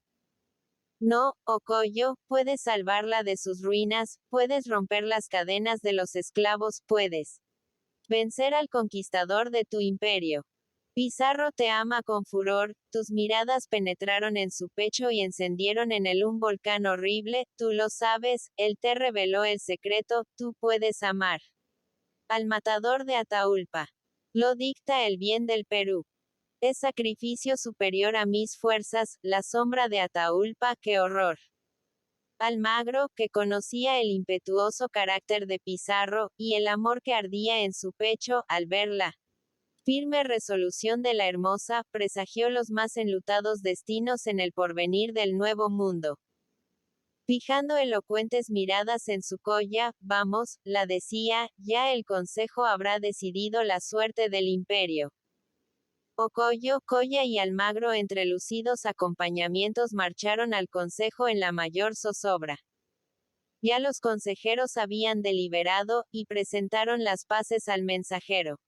No, Ocoyo, puedes salvarla de sus ruinas, puedes romper las cadenas de los esclavos, puedes vencer al conquistador de tu imperio. Pizarro te ama con furor, tus miradas penetraron en su pecho y encendieron en él un volcán horrible, tú lo sabes, él te reveló el secreto, tú puedes amar al matador de Ataulpa. Lo dicta el bien del Perú. Es sacrificio superior a mis fuerzas, la sombra de Ataulpa, qué horror. Almagro, que conocía el impetuoso carácter de Pizarro, y el amor que ardía en su pecho, al verla Firme resolución de la hermosa, presagió los más enlutados destinos en el porvenir del nuevo mundo. Fijando elocuentes miradas en su colla, vamos, la decía, ya el consejo habrá decidido la suerte del imperio. Ocoyo, Colla y Almagro entre lucidos acompañamientos marcharon al consejo en la mayor zozobra. Ya los consejeros habían deliberado, y presentaron las paces al mensajero.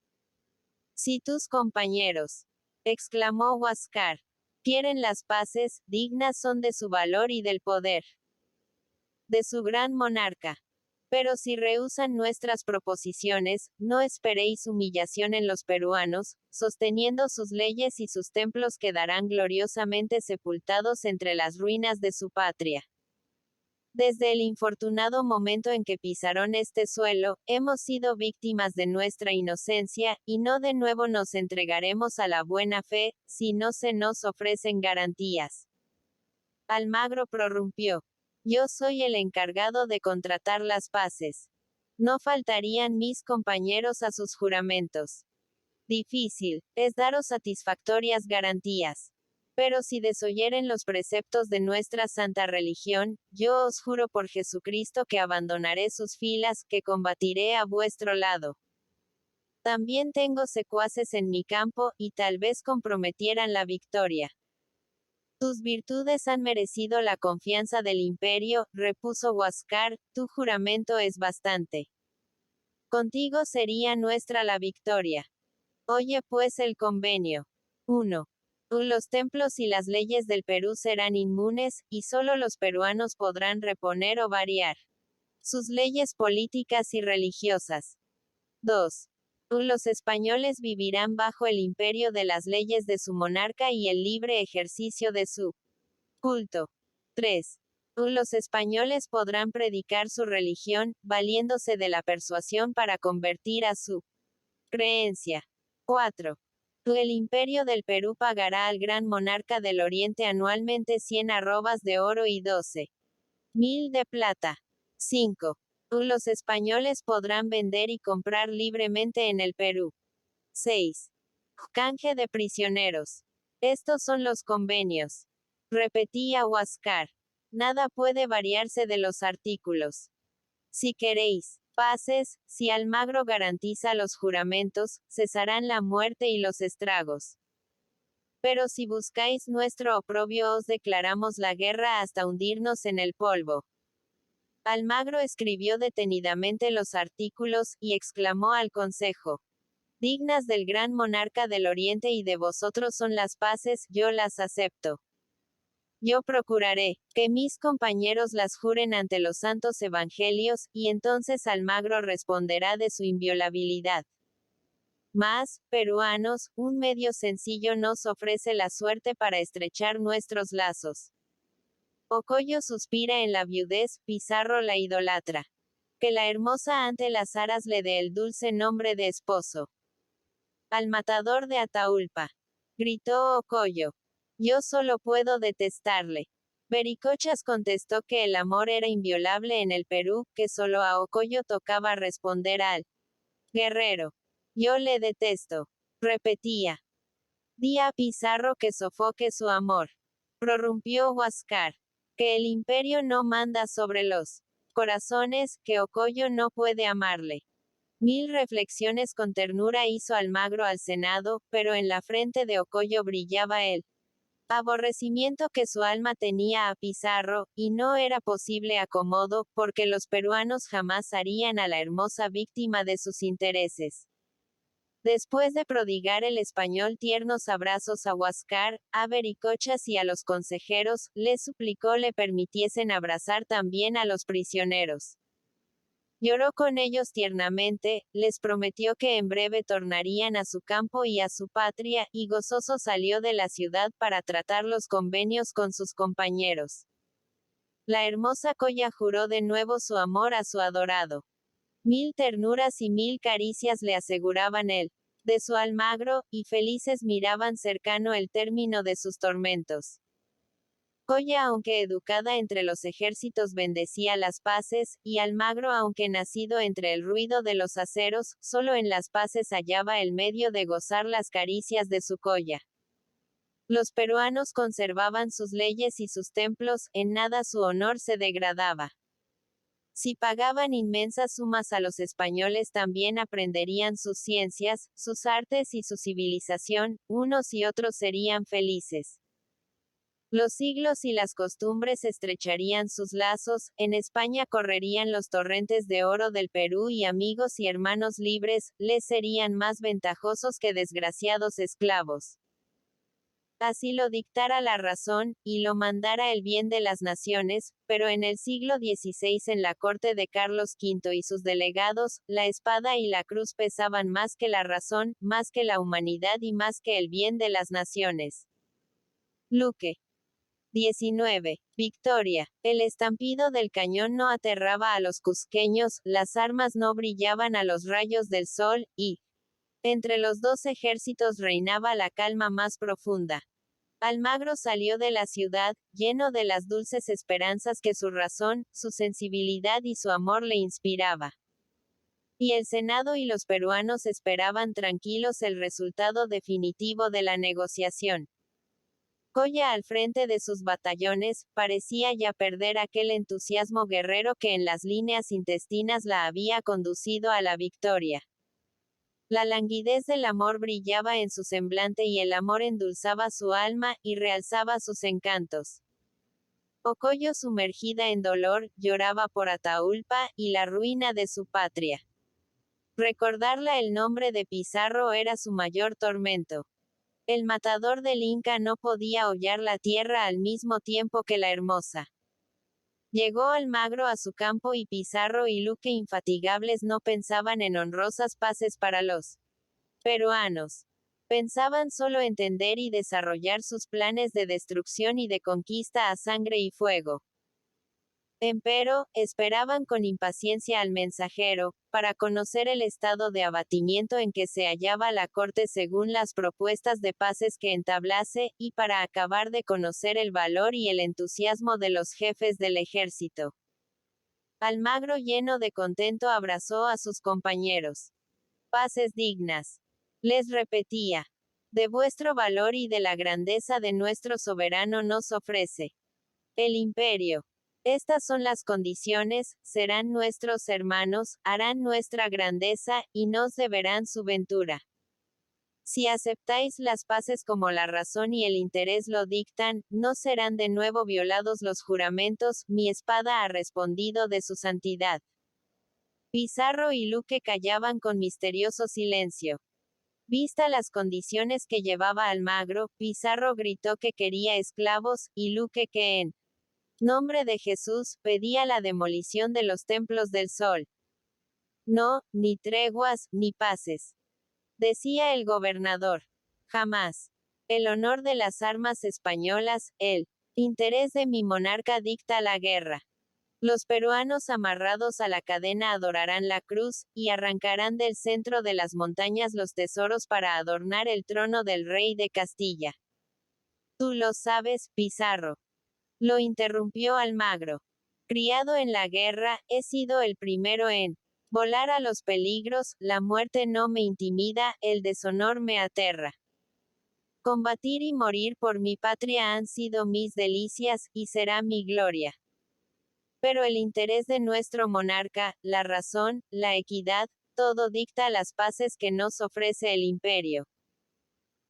Si tus compañeros, exclamó Huáscar, quieren las paces, dignas son de su valor y del poder de su gran monarca. Pero si rehúsan nuestras proposiciones, no esperéis humillación en los peruanos, sosteniendo sus leyes y sus templos quedarán gloriosamente sepultados entre las ruinas de su patria. Desde el infortunado momento en que pisaron este suelo, hemos sido víctimas de nuestra inocencia, y no de nuevo nos entregaremos a la buena fe, si no se nos ofrecen garantías. Almagro prorrumpió. Yo soy el encargado de contratar las paces. No faltarían mis compañeros a sus juramentos. Difícil es daros satisfactorias garantías. Pero si desoyeren los preceptos de nuestra santa religión, yo os juro por Jesucristo que abandonaré sus filas, que combatiré a vuestro lado. También tengo secuaces en mi campo, y tal vez comprometieran la victoria. Tus virtudes han merecido la confianza del imperio, repuso Huáscar, tu juramento es bastante. Contigo sería nuestra la victoria. Oye pues el convenio. 1. Los templos y las leyes del Perú serán inmunes, y solo los peruanos podrán reponer o variar sus leyes políticas y religiosas. 2. Los españoles vivirán bajo el imperio de las leyes de su monarca y el libre ejercicio de su culto. 3. Los españoles podrán predicar su religión, valiéndose de la persuasión para convertir a su creencia. 4. El imperio del Perú pagará al gran monarca del Oriente anualmente 100 arrobas de oro y 12.000 de plata. 5. Los españoles podrán vender y comprar libremente en el Perú. 6. Canje de prisioneros. Estos son los convenios. Repetía Huáscar. Nada puede variarse de los artículos. Si queréis paces, si Almagro garantiza los juramentos, cesarán la muerte y los estragos. Pero si buscáis nuestro oprobio os declaramos la guerra hasta hundirnos en el polvo. Almagro escribió detenidamente los artículos, y exclamó al consejo. Dignas del gran monarca del Oriente y de vosotros son las paces, yo las acepto. Yo procuraré que mis compañeros las juren ante los santos evangelios, y entonces Almagro responderá de su inviolabilidad. Mas, peruanos, un medio sencillo nos ofrece la suerte para estrechar nuestros lazos. Ocoyo suspira en la viudez, Pizarro la idolatra. Que la hermosa ante las aras le dé el dulce nombre de esposo. Al matador de Ataulpa. Gritó Ocoyo. Yo solo puedo detestarle. Vericochas contestó que el amor era inviolable en el Perú, que solo a Ocoyo tocaba responder al guerrero. Yo le detesto. Repetía. Di a Pizarro que sofoque su amor. Prorrumpió Huáscar. Que el imperio no manda sobre los corazones, que Ocoyo no puede amarle. 1000 reflexiones con ternura hizo Almagro al Senado, pero en la frente de Ocoyo brillaba el aborrecimiento que su alma tenía a Pizarro, y no era posible acomodo, porque los peruanos jamás harían a la hermosa víctima de sus intereses. Después de prodigar el español tiernos abrazos a Huáscar, a Vericochas y a los consejeros, les suplicó le permitiesen abrazar también a los prisioneros. Lloró con ellos tiernamente, les prometió que en breve tornarían a su campo y a su patria, y gozoso salió de la ciudad para tratar los convenios con sus compañeros. La hermosa Colla juró de nuevo su amor a su adorado. 1000 ternuras y 1000 caricias le aseguraban él, de su Almagro, y felices miraban cercano el término de sus tormentos. Coya, aunque educada entre los ejércitos, bendecía las paces, y Almagro, aunque nacido entre el ruido de los aceros, solo en las paces hallaba el medio de gozar las caricias de su Coya. Los peruanos conservaban sus leyes y sus templos, en nada su honor se degradaba. Si pagaban inmensas sumas a los españoles, también aprenderían sus ciencias, sus artes y su civilización, unos y otros serían felices. Los siglos y las costumbres estrecharían sus lazos, en España correrían los torrentes de oro del Perú y amigos y hermanos libres, les serían más ventajosos que desgraciados esclavos. Así lo dictara la razón, y lo mandara el bien de las naciones, pero en el siglo XVI en la corte de Carlos V y sus delegados, la espada y la cruz pesaban más que la razón, más que la humanidad y más que el bien de las naciones. Luque. 19. Victoria. El estampido del cañón no aterraba a los cusqueños, las armas no brillaban a los rayos del sol, y, entre los dos ejércitos reinaba la calma más profunda. Almagro salió de la ciudad, lleno de las dulces esperanzas que su razón, su sensibilidad y su amor le inspiraba. Y el Senado y los peruanos esperaban tranquilos el resultado definitivo de la negociación. Coya, al frente de sus batallones, parecía ya perder aquel entusiasmo guerrero que en las líneas intestinas la había conducido a la victoria. La languidez del amor brillaba en su semblante y el amor endulzaba su alma, y realzaba sus encantos. Ocoyo, sumergida en dolor, lloraba por Ataulpa, y la ruina de su patria. Recordarla el nombre de Pizarro era su mayor tormento. El matador del Inca no podía hollar la tierra al mismo tiempo que la hermosa. Llegó Almagro a su campo y Pizarro y Luque, infatigables, no pensaban en honrosas paces para los peruanos. Pensaban solo entender y desarrollar sus planes de destrucción y de conquista a sangre y fuego. Empero, esperaban con impaciencia al mensajero, para conocer el estado de abatimiento en que se hallaba la corte según las propuestas de paces que entablase, y para acabar de conocer el valor y el entusiasmo de los jefes del ejército. Almagro, lleno de contento, abrazó a sus compañeros. Paces dignas. Les repetía. De vuestro valor y de la grandeza de nuestro soberano nos ofrece el imperio. Estas son las condiciones, serán nuestros hermanos, harán nuestra grandeza, y nos deberán su ventura. Si aceptáis las paces como la razón y el interés lo dictan, no serán de nuevo violados los juramentos, mi espada ha respondido de su santidad. Pizarro y Luque callaban con misterioso silencio. Vista las condiciones que llevaba Almagro, Pizarro gritó que quería esclavos, y Luque que en nombre de Jesús, pedía la demolición de los templos del sol. No, ni treguas, ni paces. Decía el gobernador. Jamás. El honor de las armas españolas, el interés de mi monarca dicta la guerra. Los peruanos amarrados a la cadena adorarán la cruz, y arrancarán del centro de las montañas los tesoros para adornar el trono del rey de Castilla. Tú lo sabes, Pizarro. Lo interrumpió Almagro. Criado en la guerra, he sido el primero en volar a los peligros, la muerte no me intimida, el deshonor me aterra. Combatir y morir por mi patria han sido mis delicias, y será mi gloria. Pero el interés de nuestro monarca, la razón, la equidad, todo dicta las paces que nos ofrece el imperio.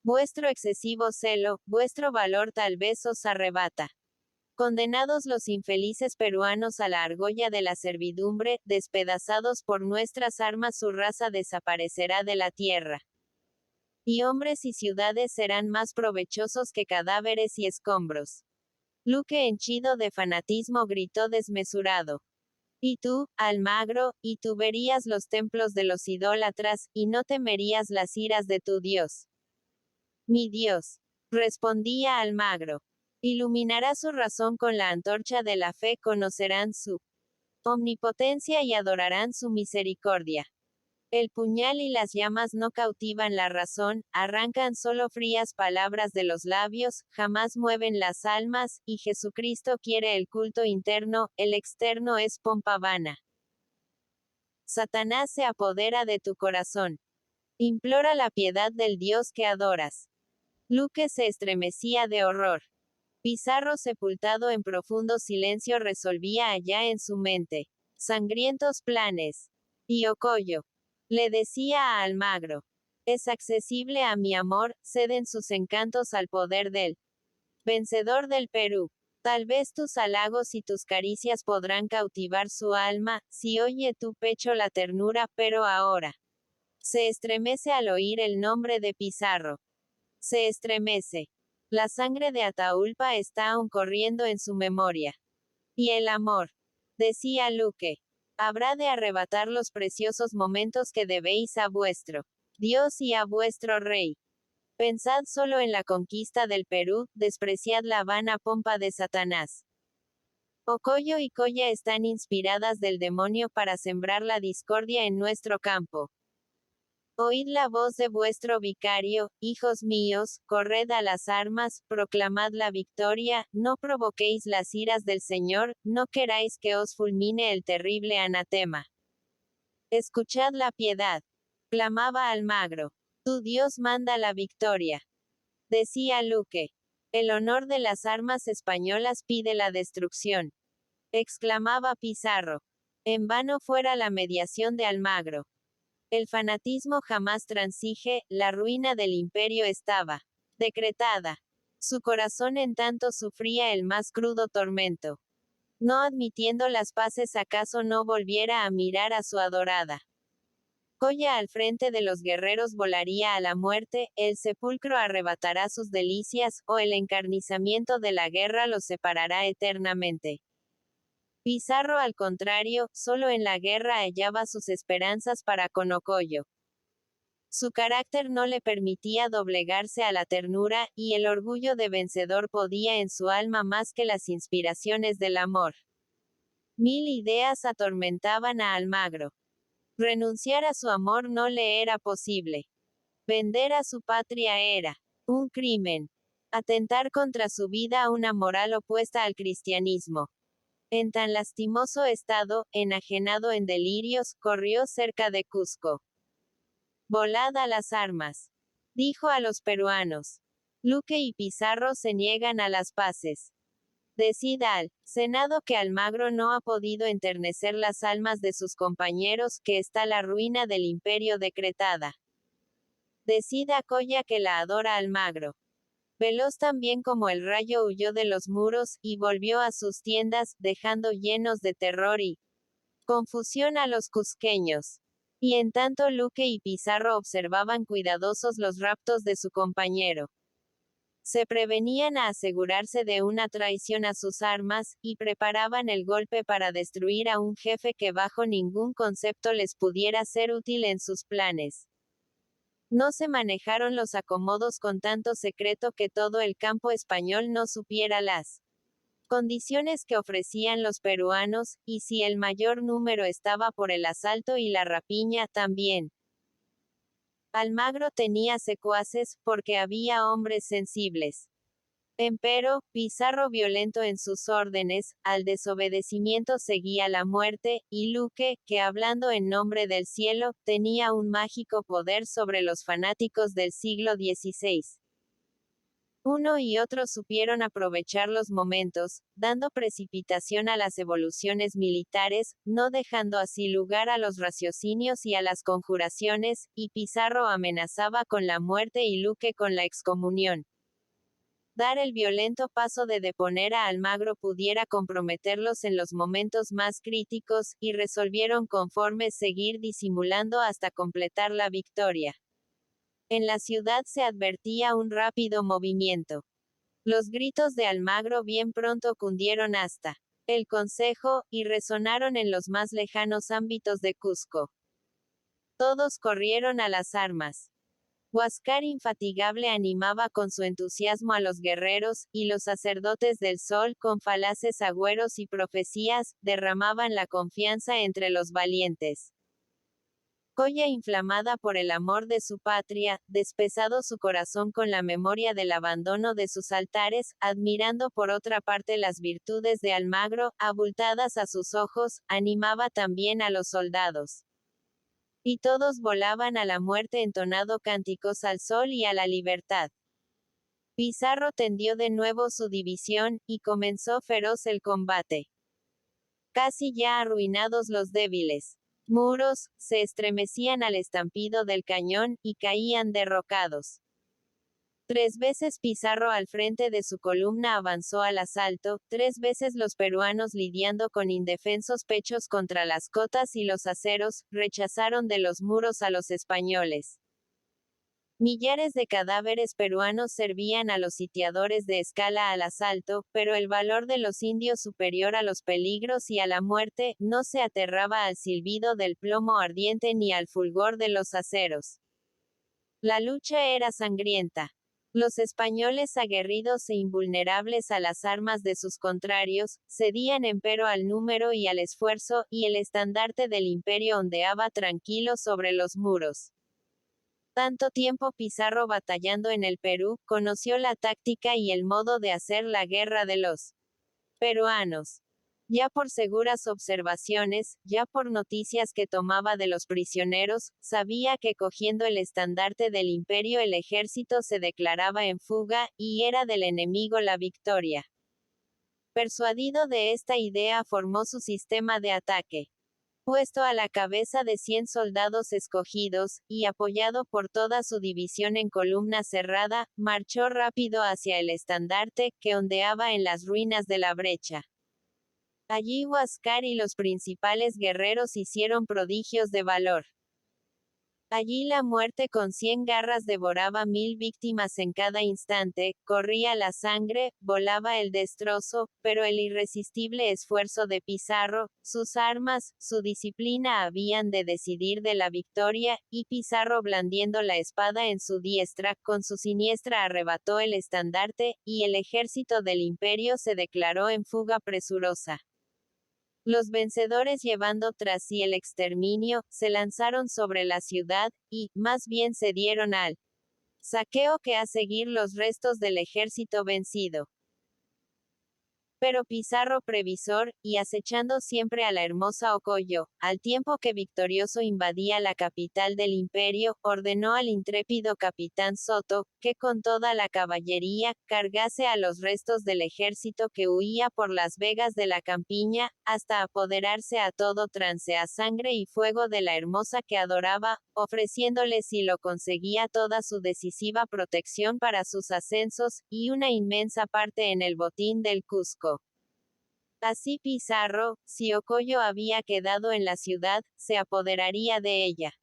Vuestro excesivo celo, vuestro valor tal vez os arrebata. Condenados los infelices peruanos a la argolla de la servidumbre, despedazados por nuestras armas, su raza desaparecerá de la tierra. Y hombres y ciudades serán más provechosos que cadáveres y escombros. Luque, henchido de fanatismo, gritó desmesurado. Y tú, Almagro, y tú verías los templos de los idólatras, y no temerías las iras de tu Dios. Mi Dios, respondía Almagro. Iluminará su razón con la antorcha de la fe, conocerán su omnipotencia y adorarán su misericordia. El puñal y las llamas no cautivan la razón, arrancan solo frías palabras de los labios, jamás mueven las almas, y Jesucristo quiere el culto interno, el externo es pompa vana. Satanás se apodera de tu corazón. Implora la piedad del Dios que adoras. Luque se estremecía de horror. Pizarro, sepultado en profundo silencio, resolvía allá en su mente sangrientos planes. Y Ocoyo le decía a Almagro: es accesible a mi amor, ceden sus encantos al poder del vencedor del Perú. Tal vez tus halagos y tus caricias podrán cautivar su alma, si oye tu pecho la ternura, pero ahora se estremece al oír el nombre de Pizarro. Se estremece. La sangre de Ataulpa está aún corriendo en su memoria. Y el amor, decía Luque, habrá de arrebatar los preciosos momentos que debéis a vuestro Dios y a vuestro rey. Pensad solo en la conquista del Perú, despreciad la vana pompa de Satanás. Ocoyo y Coya están inspiradas del demonio para sembrar la discordia en nuestro campo. Oíd la voz de vuestro vicario, hijos míos, corred a las armas, proclamad la victoria, no provoquéis las iras del Señor, no queráis que os fulmine el terrible anatema. Escuchad la piedad, clamaba Almagro. Tu Dios manda la victoria. Decía Luque. El honor de las armas españolas pide la destrucción. Exclamaba Pizarro. En vano fuera la mediación de Almagro. El fanatismo jamás transige, la ruina del imperio estaba decretada. Su corazón en tanto sufría el más crudo tormento. No admitiendo las paces, acaso no volviera a mirar a su adorada. Coya al frente de los guerreros volaría a la muerte, el sepulcro arrebatará sus delicias, o el encarnizamiento de la guerra los separará eternamente. Pizarro, al contrario, solo en la guerra hallaba sus esperanzas para con Ocoyo. Su carácter no le permitía doblegarse a la ternura, y el orgullo de vencedor podía en su alma más que las inspiraciones del amor. Mil ideas atormentaban a Almagro. Renunciar a su amor no le era posible. Vender a su patria era un crimen. Atentar contra su vida una moral opuesta al cristianismo. En tan lastimoso estado, enajenado en delirios, corrió cerca de Cusco. Volad a las armas, dijo a los peruanos. Luque y Pizarro se niegan a las paces. Decid al Senado que Almagro no ha podido enternecer las almas de sus compañeros, que está la ruina del imperio decretada. Decid a Coya que la adora Almagro. Veloz también como el rayo huyó de los muros, y volvió a sus tiendas, dejando llenos de terror y confusión a los cusqueños. Y en tanto Luque y Pizarro observaban cuidadosos los raptos de su compañero. Se prevenían a asegurarse de una traición a sus armas, y preparaban el golpe para destruir a un jefe que bajo ningún concepto les pudiera ser útil en sus planes. No se manejaron los acomodos con tanto secreto que todo el campo español no supiera las condiciones que ofrecían los peruanos, y si el mayor número estaba por el asalto y la rapiña, también. Almagro tenía secuaces, porque había hombres sensibles. Empero, Pizarro, violento en sus órdenes, al desobedecimiento seguía la muerte, y Luque, que hablando en nombre del cielo, tenía un mágico poder sobre los fanáticos del siglo XVI. Uno y otro supieron aprovechar los momentos, dando precipitación a las evoluciones militares, no dejando así lugar a los raciocinios y a las conjuraciones, y Pizarro amenazaba con la muerte y Luque con la excomunión. Dar el violento paso de deponer a Almagro pudiera comprometerlos en los momentos más críticos, y resolvieron conforme seguir disimulando hasta completar la victoria. En la ciudad se advertía un rápido movimiento. Los gritos de Almagro bien pronto cundieron hasta el Consejo, y resonaron en los más lejanos ámbitos de Cusco. Todos corrieron a las armas. Huáscar infatigable animaba con su entusiasmo a los guerreros, y los sacerdotes del sol, con falaces agüeros y profecías, derramaban la confianza entre los valientes. Ocoya, inflamada por el amor de su patria, despesado su corazón con la memoria del abandono de sus altares, admirando por otra parte las virtudes de Almagro, abultadas a sus ojos, animaba también a los soldados. Y todos volaban a la muerte entonando cánticos al sol y a la libertad. Pizarro tendió de nuevo su división, y comenzó feroz el combate. Casi ya arruinados los débiles muros, se estremecían al estampido del cañón, y caían derrocados. 3 veces Pizarro al frente de su columna avanzó al asalto, 3 veces los peruanos lidiando con indefensos pechos contra las cotas y los aceros, rechazaron de los muros a los españoles. Millares de cadáveres peruanos servían a los sitiadores de escala al asalto, pero el valor de los indios superior a los peligros y a la muerte, no se aterraba al silbido del plomo ardiente ni al fulgor de los aceros. La lucha era sangrienta. Los españoles, aguerridos e invulnerables a las armas de sus contrarios, cedían empero al número y al esfuerzo, y el estandarte del imperio ondeaba tranquilo sobre los muros. Tanto tiempo Pizarro batallando en el Perú, conoció la táctica y el modo de hacer la guerra de los peruanos. Ya por seguras observaciones, ya por noticias que tomaba de los prisioneros, sabía que cogiendo el estandarte del imperio el ejército se declaraba en fuga, y era del enemigo la victoria. Persuadido de esta idea formó su sistema de ataque. Puesto a la cabeza de 100 soldados escogidos, y apoyado por toda su división en columna cerrada, marchó rápido hacia el estandarte, que ondeaba en las ruinas de la brecha. Allí Huáscar y los principales guerreros hicieron prodigios de valor. Allí la muerte con 100 garras devoraba 1000 víctimas en cada instante, corría la sangre, volaba el destrozo, pero el irresistible esfuerzo de Pizarro, sus armas, su disciplina habían de decidir de la victoria, y Pizarro blandiendo la espada en su diestra, con su siniestra arrebató el estandarte, y el ejército del imperio se declaró en fuga presurosa. Los vencedores, llevando tras sí el exterminio, se lanzaron sobre la ciudad, y, más bien se dieron al saqueo que a seguir los restos del ejército vencido. Pero Pizarro, previsor, y acechando siempre a la hermosa Ocoyo, al tiempo que victorioso invadía la capital del imperio, ordenó al intrépido capitán Soto, que con toda la caballería, cargase a los restos del ejército que huía por las vegas de la campiña, hasta apoderarse a todo trance a sangre y fuego de la hermosa que adoraba, ofreciéndole si lo conseguía toda su decisiva protección para sus ascensos, y una inmensa parte en el botín del Cusco. Así Pizarro, si Ocoyo había quedado en la ciudad, se apoderaría de ella.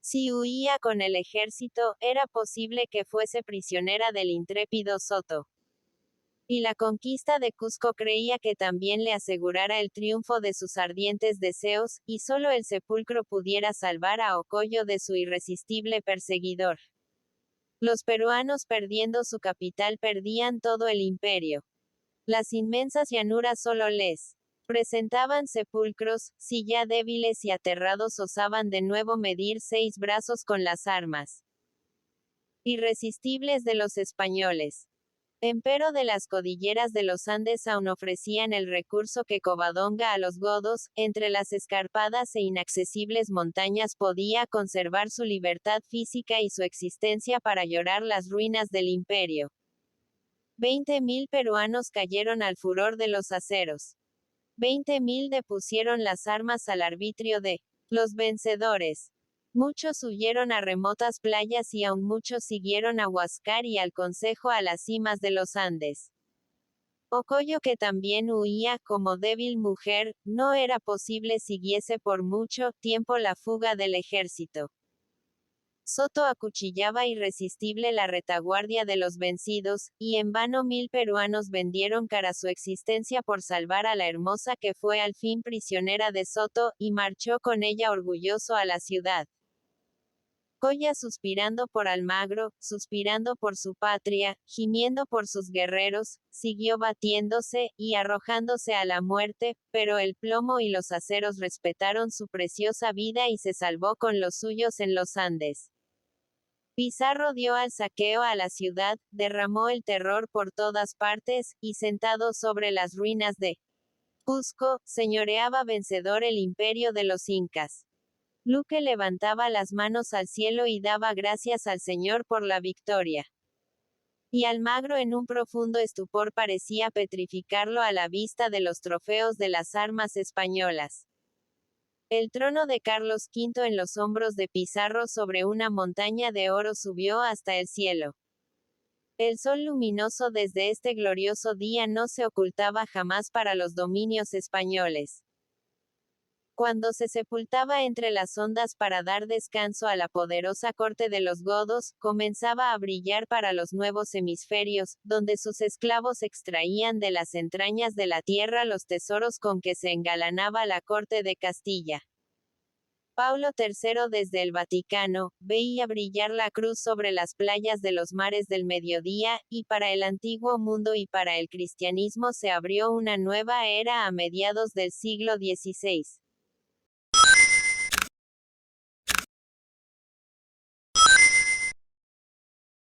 Si huía con el ejército, era posible que fuese prisionera del intrépido Soto. Y la conquista de Cusco creía que también le asegurara el triunfo de sus ardientes deseos, y solo el sepulcro pudiera salvar a Ocoyo de su irresistible perseguidor. Los peruanos, perdiendo su capital, perdían todo el imperio. Las inmensas llanuras solo les presentaban sepulcros, si ya débiles y aterrados osaban de nuevo medir 6 brazos con las armas irresistibles de los españoles. Empero de las cordilleras de los Andes aún ofrecían el recurso que Covadonga a los godos, entre las escarpadas e inaccesibles montañas podía conservar su libertad física y su existencia para llorar las ruinas del imperio. 20.000 peruanos cayeron al furor de los aceros. 20.000 depusieron las armas al arbitrio de los vencedores. Muchos huyeron a remotas playas y aún muchos siguieron a Huáscar y al Consejo a las cimas de los Andes. Ocoyo, que también huía, como débil mujer, no era posible siguiese por mucho tiempo la fuga del ejército. Soto acuchillaba irresistible la retaguardia de los vencidos, y en vano 1000 peruanos vendieron cara su existencia por salvar a la hermosa que fue al fin prisionera de Soto, y marchó con ella orgulloso a la ciudad. Coya suspirando por Almagro, suspirando por su patria, gimiendo por sus guerreros, siguió batiéndose, y arrojándose a la muerte, pero el plomo y los aceros respetaron su preciosa vida y se salvó con los suyos en los Andes. Pizarro dio al saqueo a la ciudad, derramó el terror por todas partes, y sentado sobre las ruinas de Cusco, señoreaba vencedor el imperio de los incas. Luque levantaba las manos al cielo y daba gracias al Señor por la victoria. Y Almagro en un profundo estupor parecía petrificarlo a la vista de los trofeos de las armas españolas. El trono de Carlos V en los hombros de Pizarro sobre una montaña de oro subió hasta el cielo. El sol luminoso desde este glorioso día no se ocultaba jamás para los dominios españoles. Cuando se sepultaba entre las ondas para dar descanso a la poderosa corte de los godos, comenzaba a brillar para los nuevos hemisferios, donde sus esclavos extraían de las entrañas de la tierra los tesoros con que se engalanaba la corte de Castilla. Paulo III desde el Vaticano, veía brillar la cruz sobre las playas de los mares del mediodía, y para el antiguo mundo y para el cristianismo se abrió una nueva era a mediados del siglo XVI.